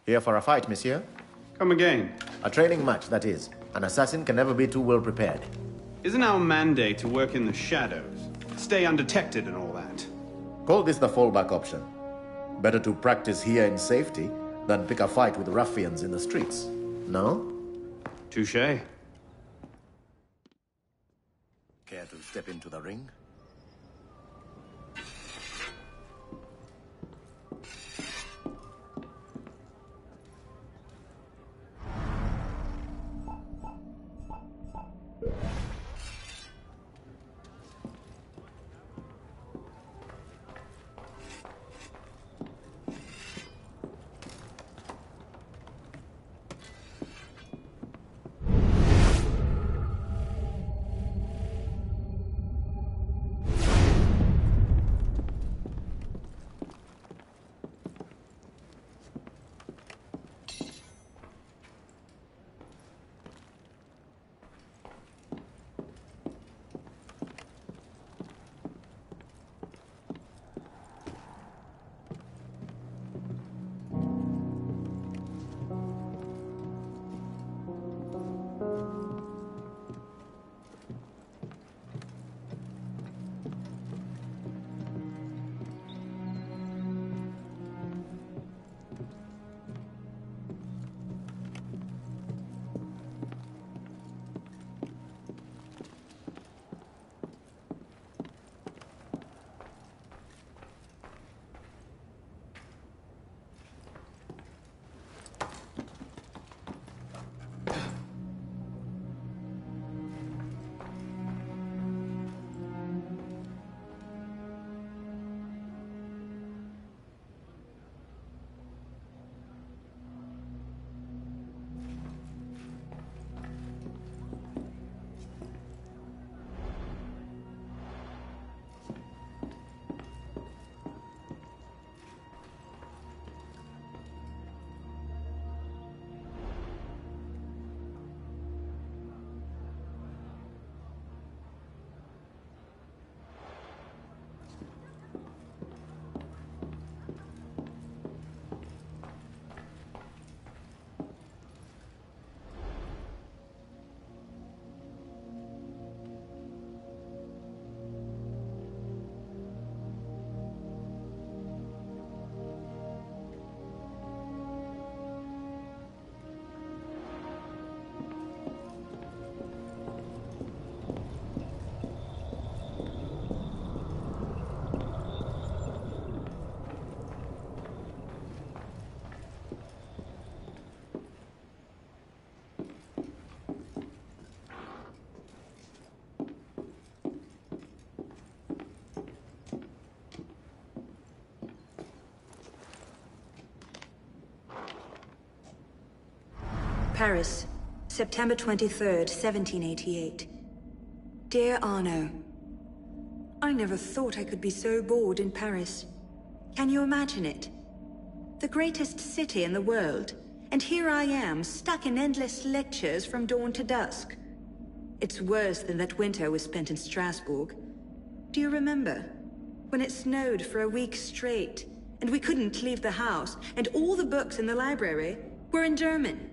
Here for a fight, monsieur? Come again. A training match, that is. An assassin can never be too well prepared. Isn't our mandate to work in the shadows? Stay undetected and all that? Call this the fallback option. Better to practice here in safety than pick a fight with ruffians in the streets. No? Touché. Care to step into the ring? Paris, September 23rd, 1788. Dear Arno, I never thought I could be so bored in Paris. Can you imagine it? The greatest city in the world, and here I am, stuck in endless lectures from dawn to dusk. It's worse than that winter we spent in Strasbourg. Do you remember? When it snowed for a week straight, and we couldn't leave the house, and all the books in the library were in German.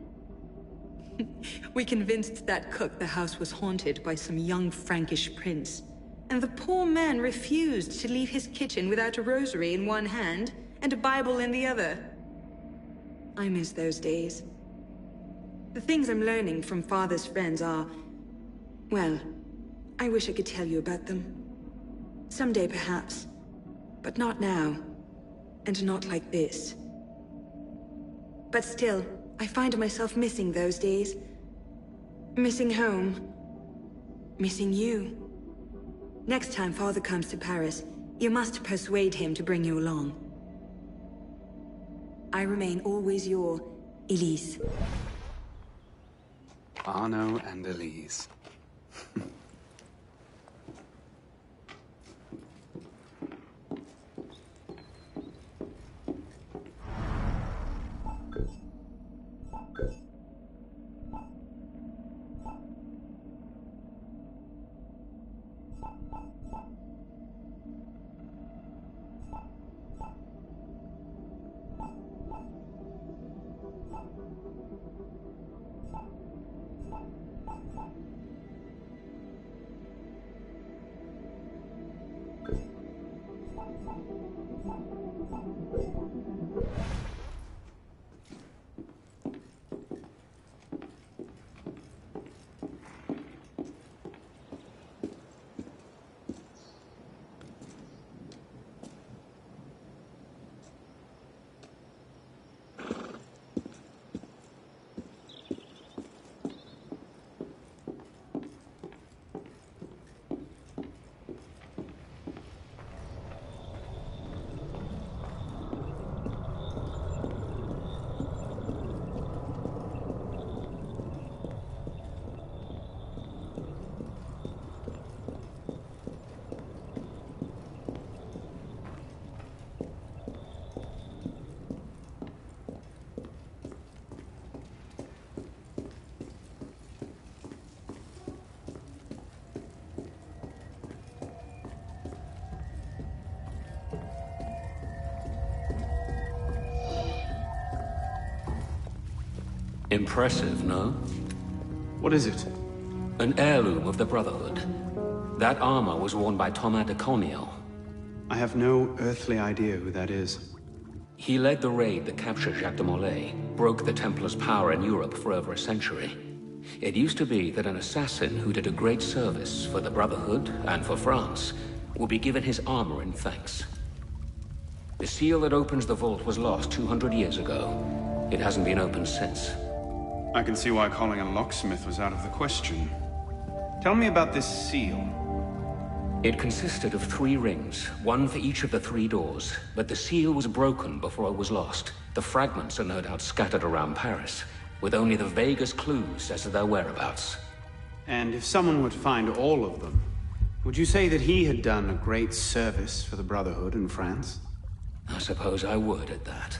We convinced that cook the house was haunted by some young Frankish prince, and the poor man refused to leave his kitchen without a rosary in one hand and a Bible in the other. I miss those days. The things I'm learning from Father's friends are... well, I wish I could tell you about them. Someday, perhaps. But not now. And not like this. But still, I find myself missing those days. Missing home. Missing you. Next time Father comes to Paris, you must persuade him to bring you along. I remain always your Elise. Arno and Elise. Impressive, no? What is it? An heirloom of the Brotherhood. That armor was worn by Thomas de Corniel. I have no earthly idea who that is. He led the raid that captured Jacques de Molay, broke the Templars' power in Europe for over a century. It used to be that an assassin who did a great service for the Brotherhood and for France would be given his armor in thanks. The seal that opens the vault was lost 200 years ago. It hasn't been opened since. I can see why calling a locksmith was out of the question. Tell me about this seal. It consisted of 3 rings, one for each of the 3 doors, but the seal was broken before it was lost. The fragments are no doubt scattered around Paris, with only the vaguest clues as to their whereabouts. And if someone would find all of them, would you say that he had done a great service for the Brotherhood in France? I suppose I would at that.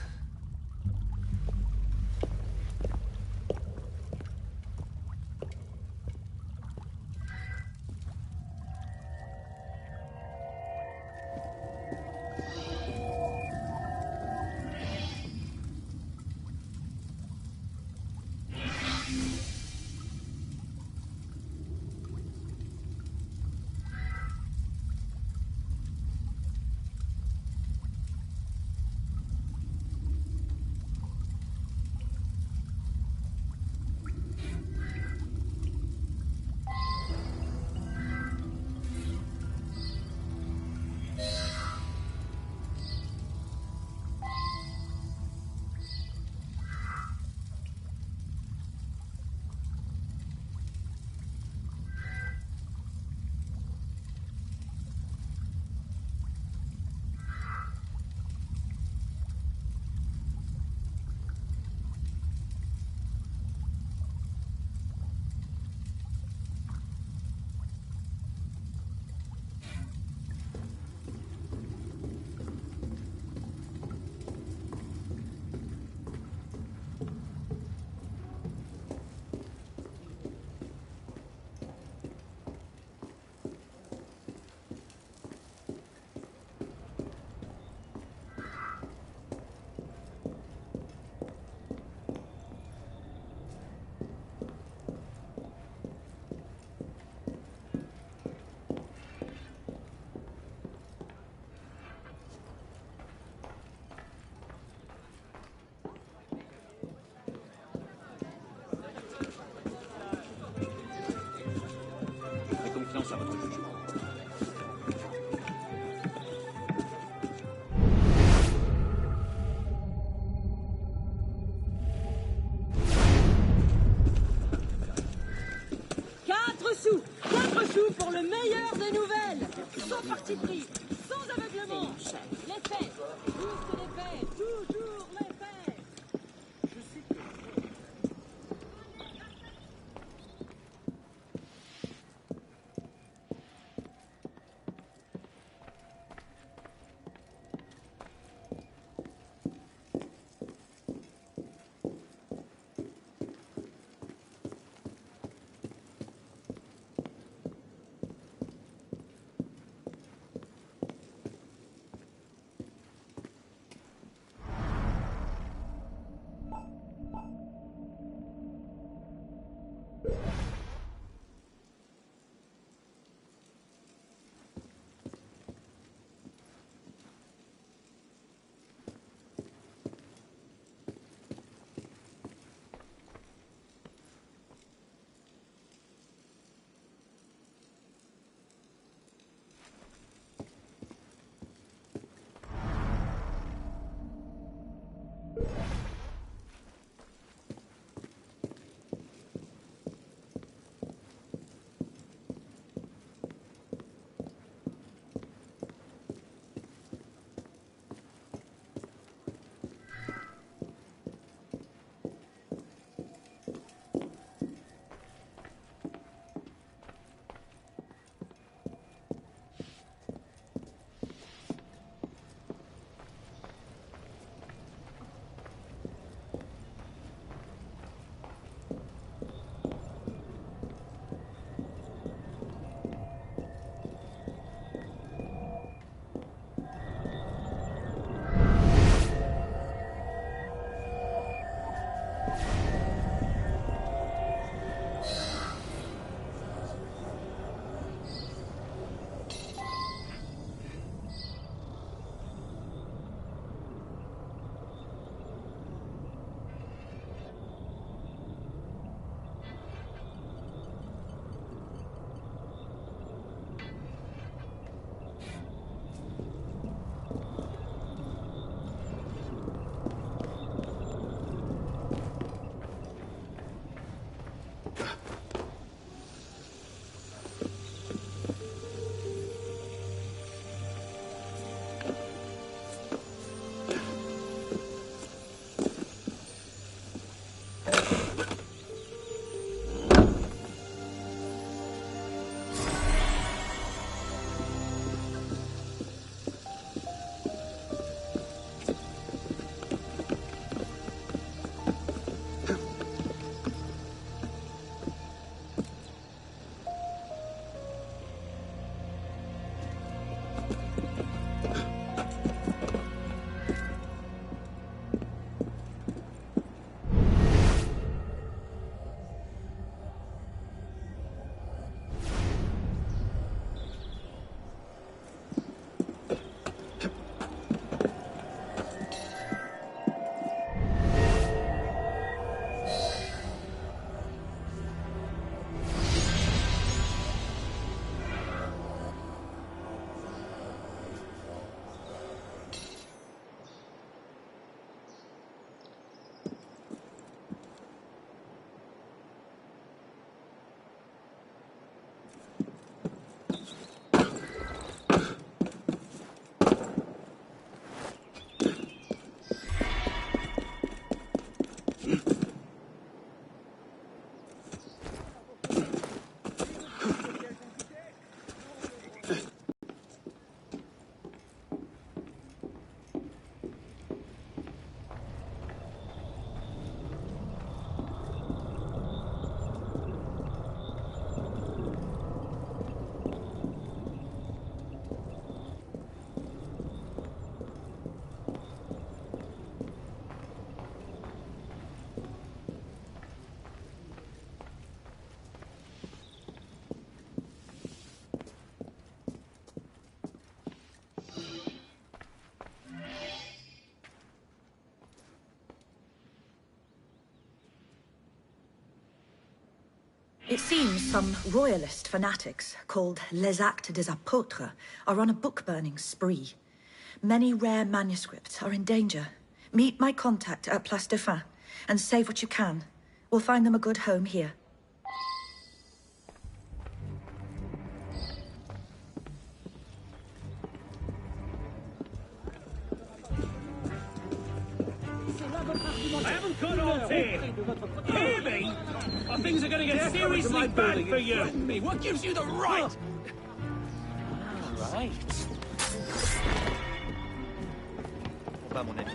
confiance à votre jugement. Quatre sous pour le meilleur des nouvelles. Sans parti pris, sans aveuglement. Les faits, juste les faits, toujours les faits. Je sais que... seems some royalist fanatics, called Les Actes des Apôtres, are on a book-burning spree. Many rare manuscripts are in danger. Meet my contact at Place Dauphine, and save what you can. We'll find them a good home here. I haven't got all here. Hear me? Or things are going to get seriously bad for you. What gives you the right? All right. On va, mon ami.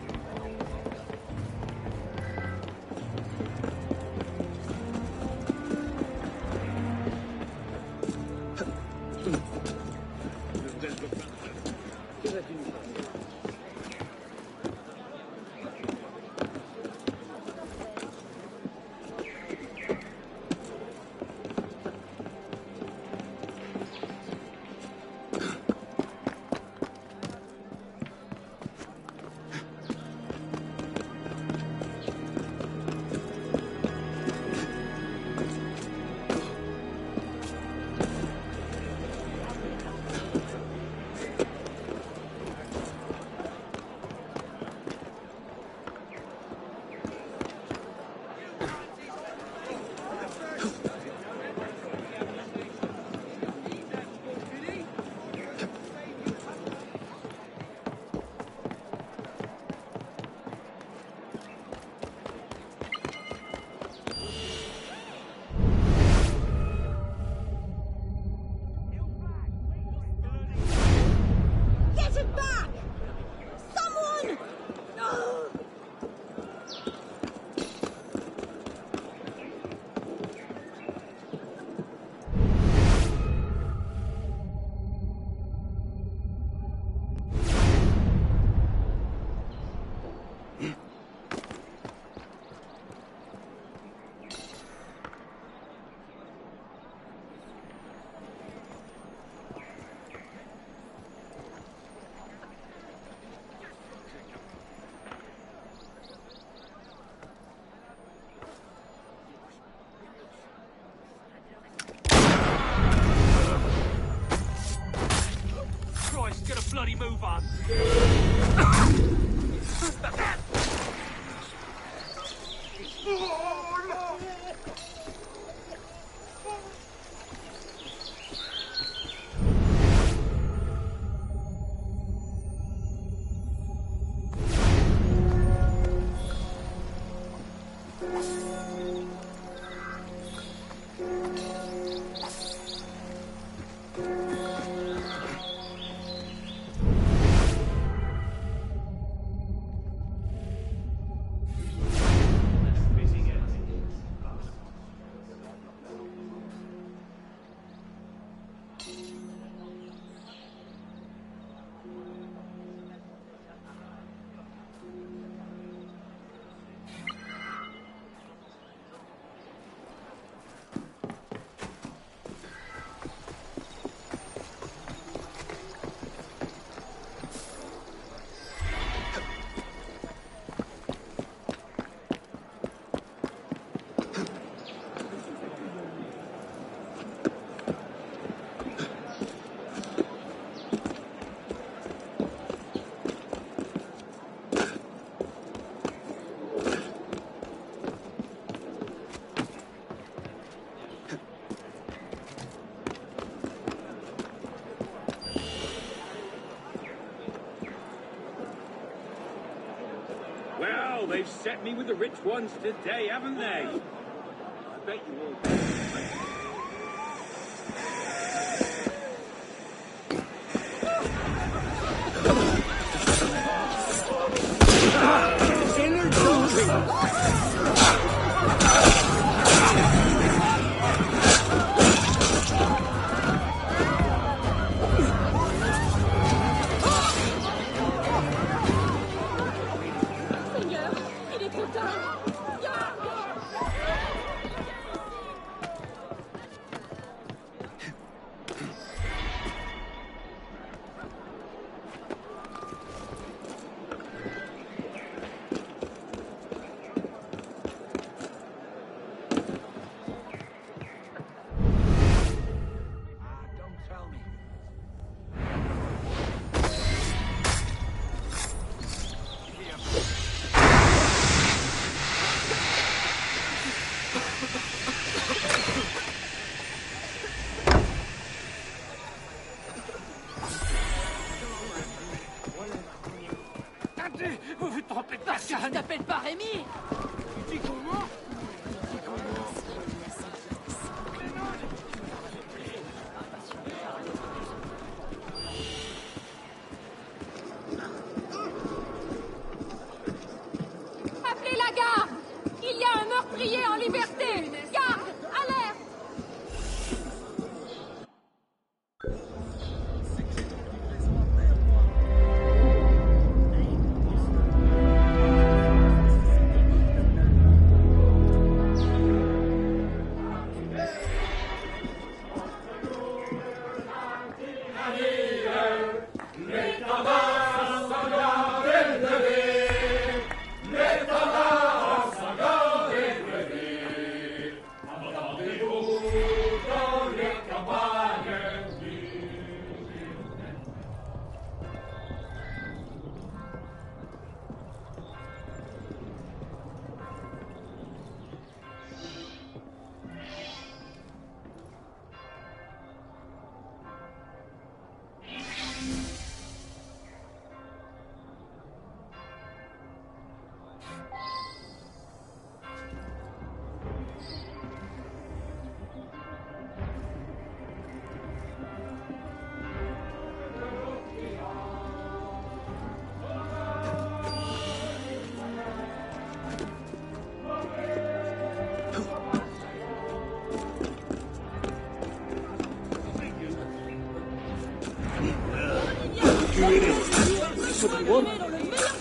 Get a bloody move on. Well, they've set me with the rich ones today, haven't they? I bet you all... Je t'appelle pas Rémi. Tu dis comment? Appelez la garde! Il y a un meurtrier en liberté! Garde! Alerte!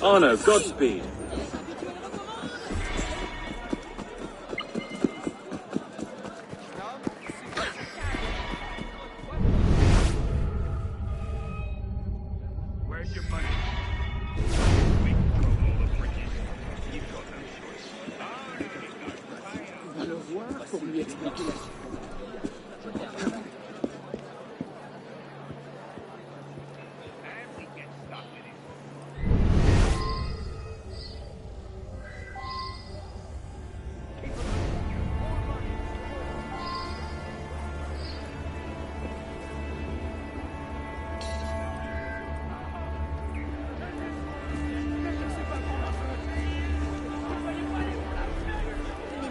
Honor, Godspeed. Where's your money? We control all the bridges. You've got no choice. On va le voir pour lui expliquer la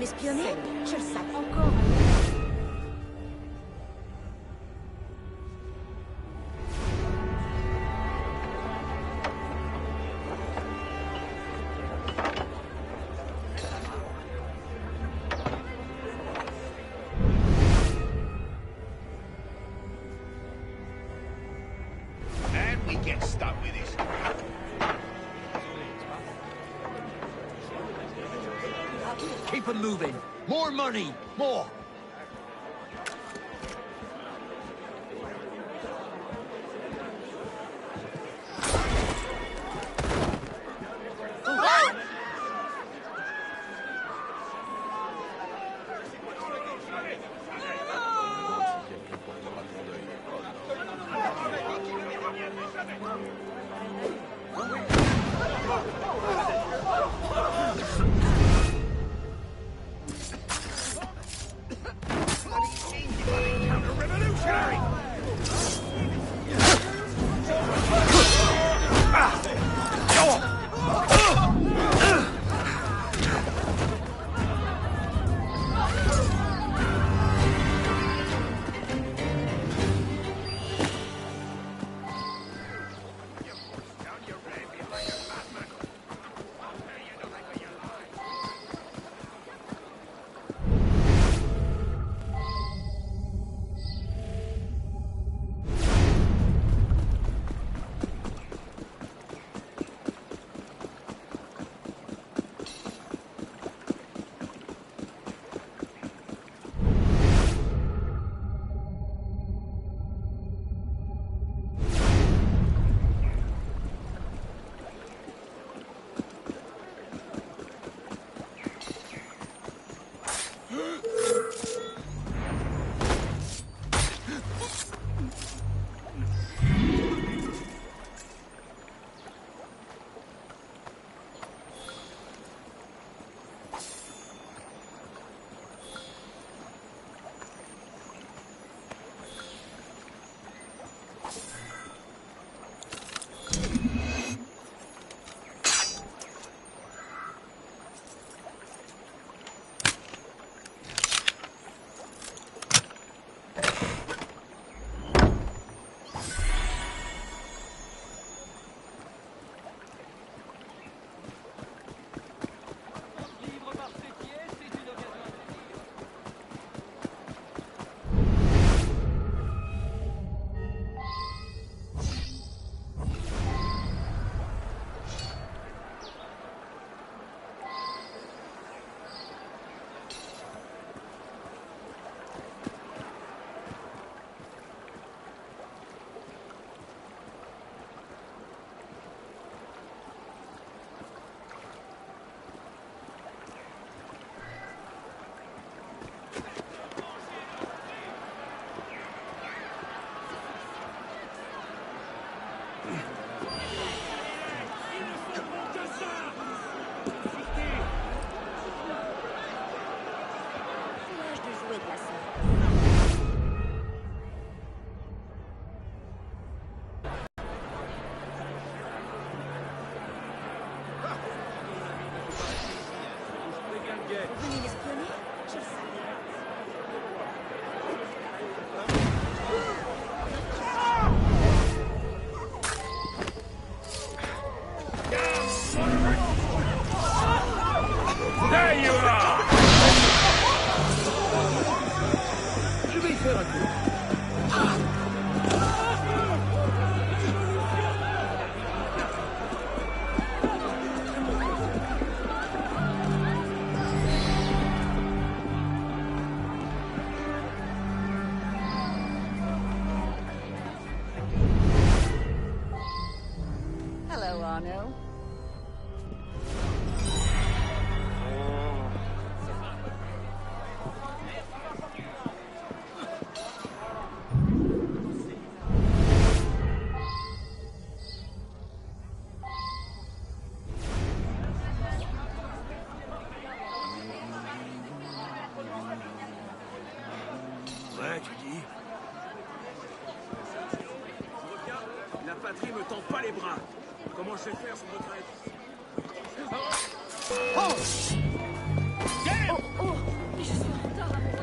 Espionner? Je le savais encore. And we get stuck with this. Keep them moving. More money. More. no? Ouais, tu dis. La patrie me tend pas les bras. Comment je vais faire sans retraite? Oh! Oh, oh! Je suis en retard à mon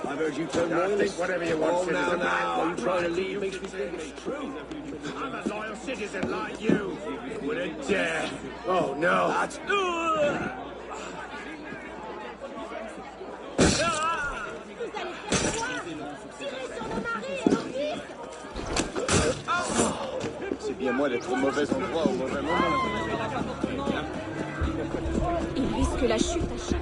I've heard you turn royalist. Whatever you want, citizen. Now, you trying to leave makes me think it's true. I'm a loyal citizen like you. Wouldn't dare. Oh, no. That's... C'est bien moi d'être au mauvais endroit au mauvais moment. Il risque la chute à chaque.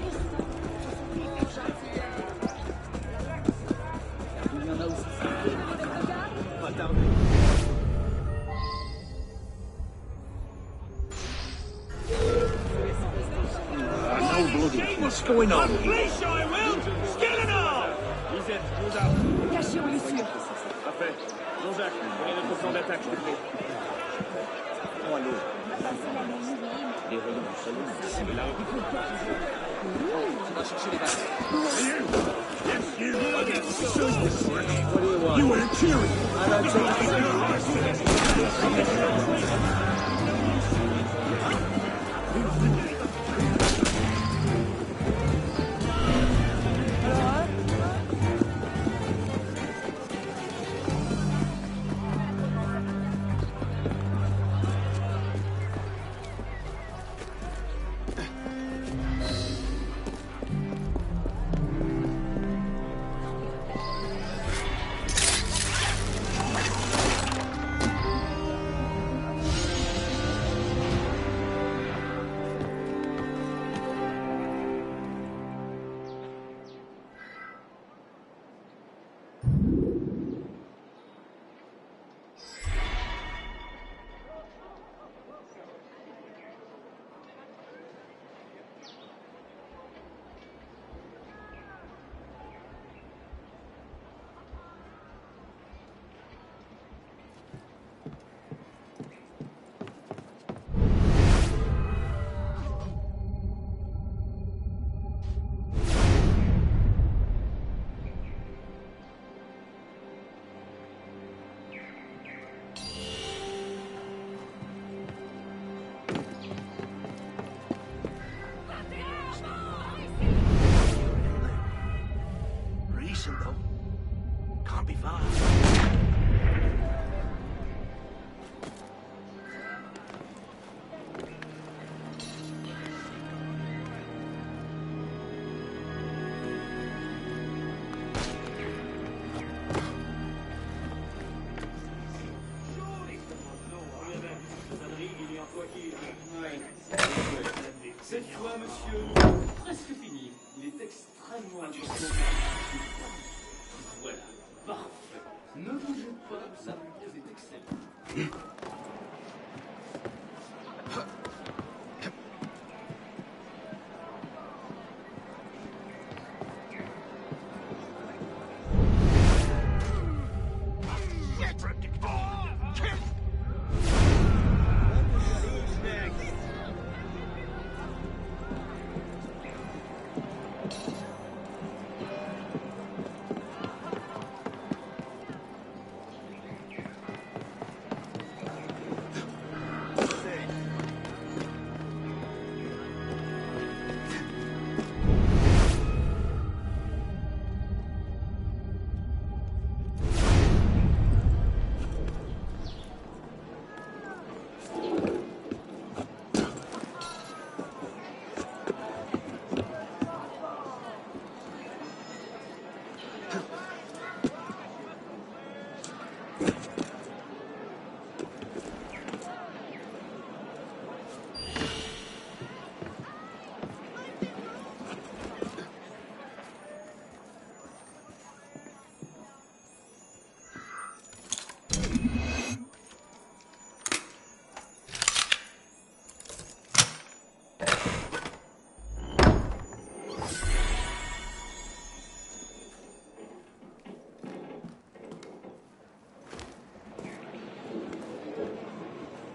What's going on? Unleash, I will! Skin and all! Lisette, nous avons. Cachez, on est sûr. Parfait. Jean-Jacques, prenez notre plan d'attaque, s'il vous plaît. Oh, allô. Les rayons du salon. C'est là. Tu vas chercher les balles. Yes, you! What do you want? You were cheering! I don't take Recent, though. Can't be far. Cette fois, monsieur, presque fini. Il est extrêmement important. Voilà, parfait. Ne bougez pas, ça c'est excellent.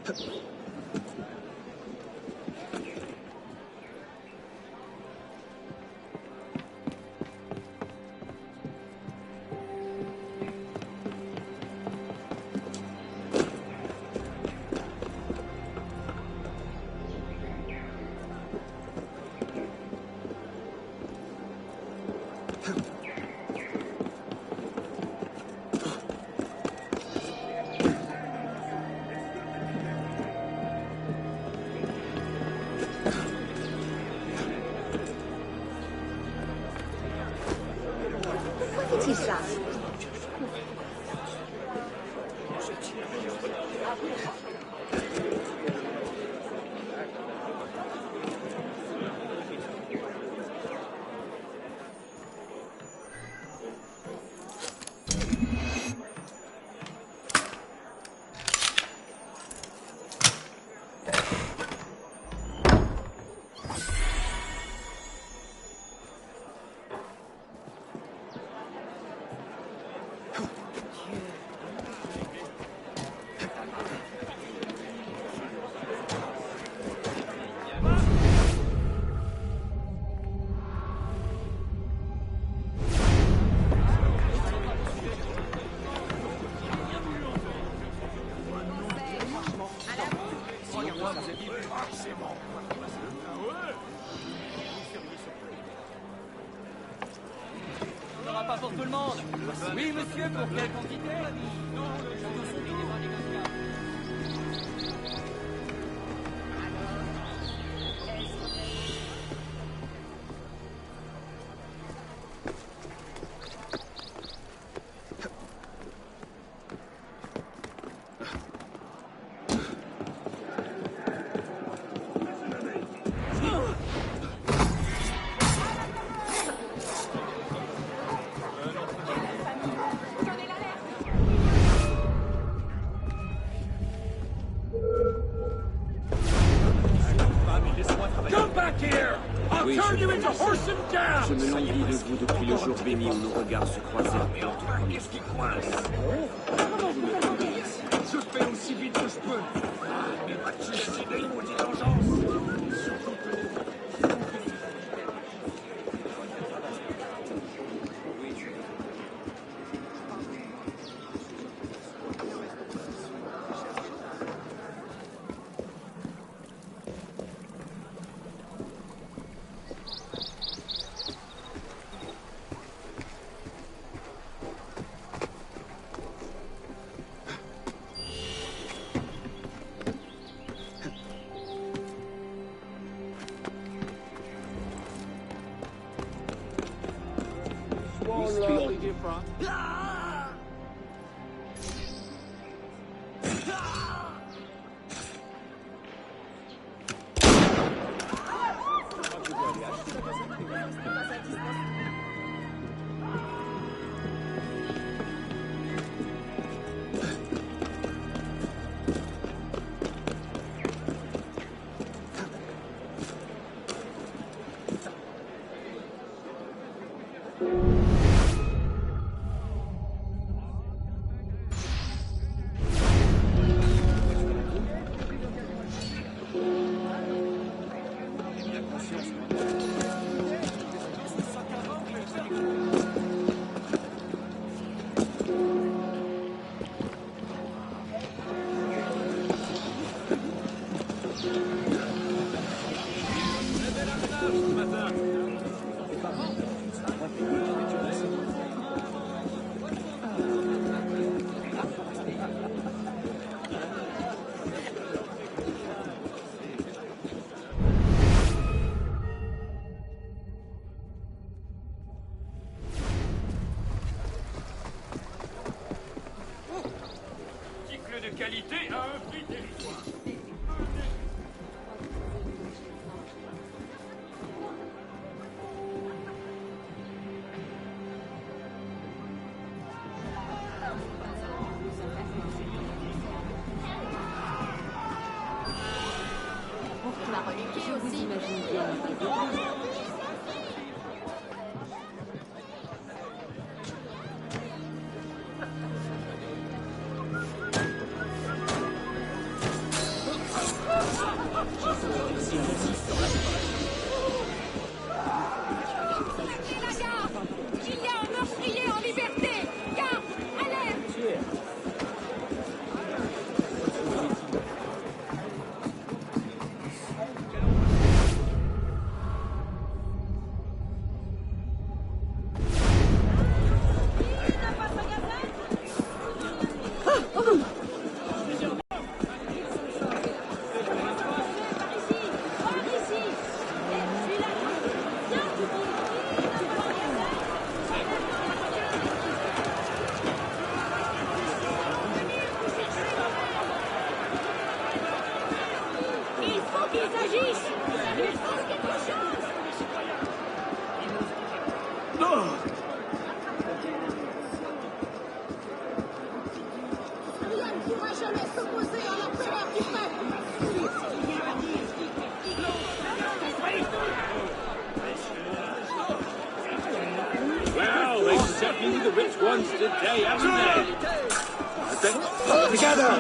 Qu'est-ce ça? On n'aura pas pour tout le monde. Oui, monsieur, pour quelle quantité? Non, le château soumis n'est pas négociable. Oui, je me languis de vous depuis le jour béni où nos regards se croisèrent lors du premier qui coince. Je fais aussi vite que je peux. Mais vas-tu décider une maudite vengeance? Qualité à un prix dérisoire. Tu m'as reliqué aussi. qu'ils agissent. Ils fassent quelque chose. Rien ne pourra jamais s'opposer à la peur du peuple. Well, they've set you the rich ones today, haven't they? Together!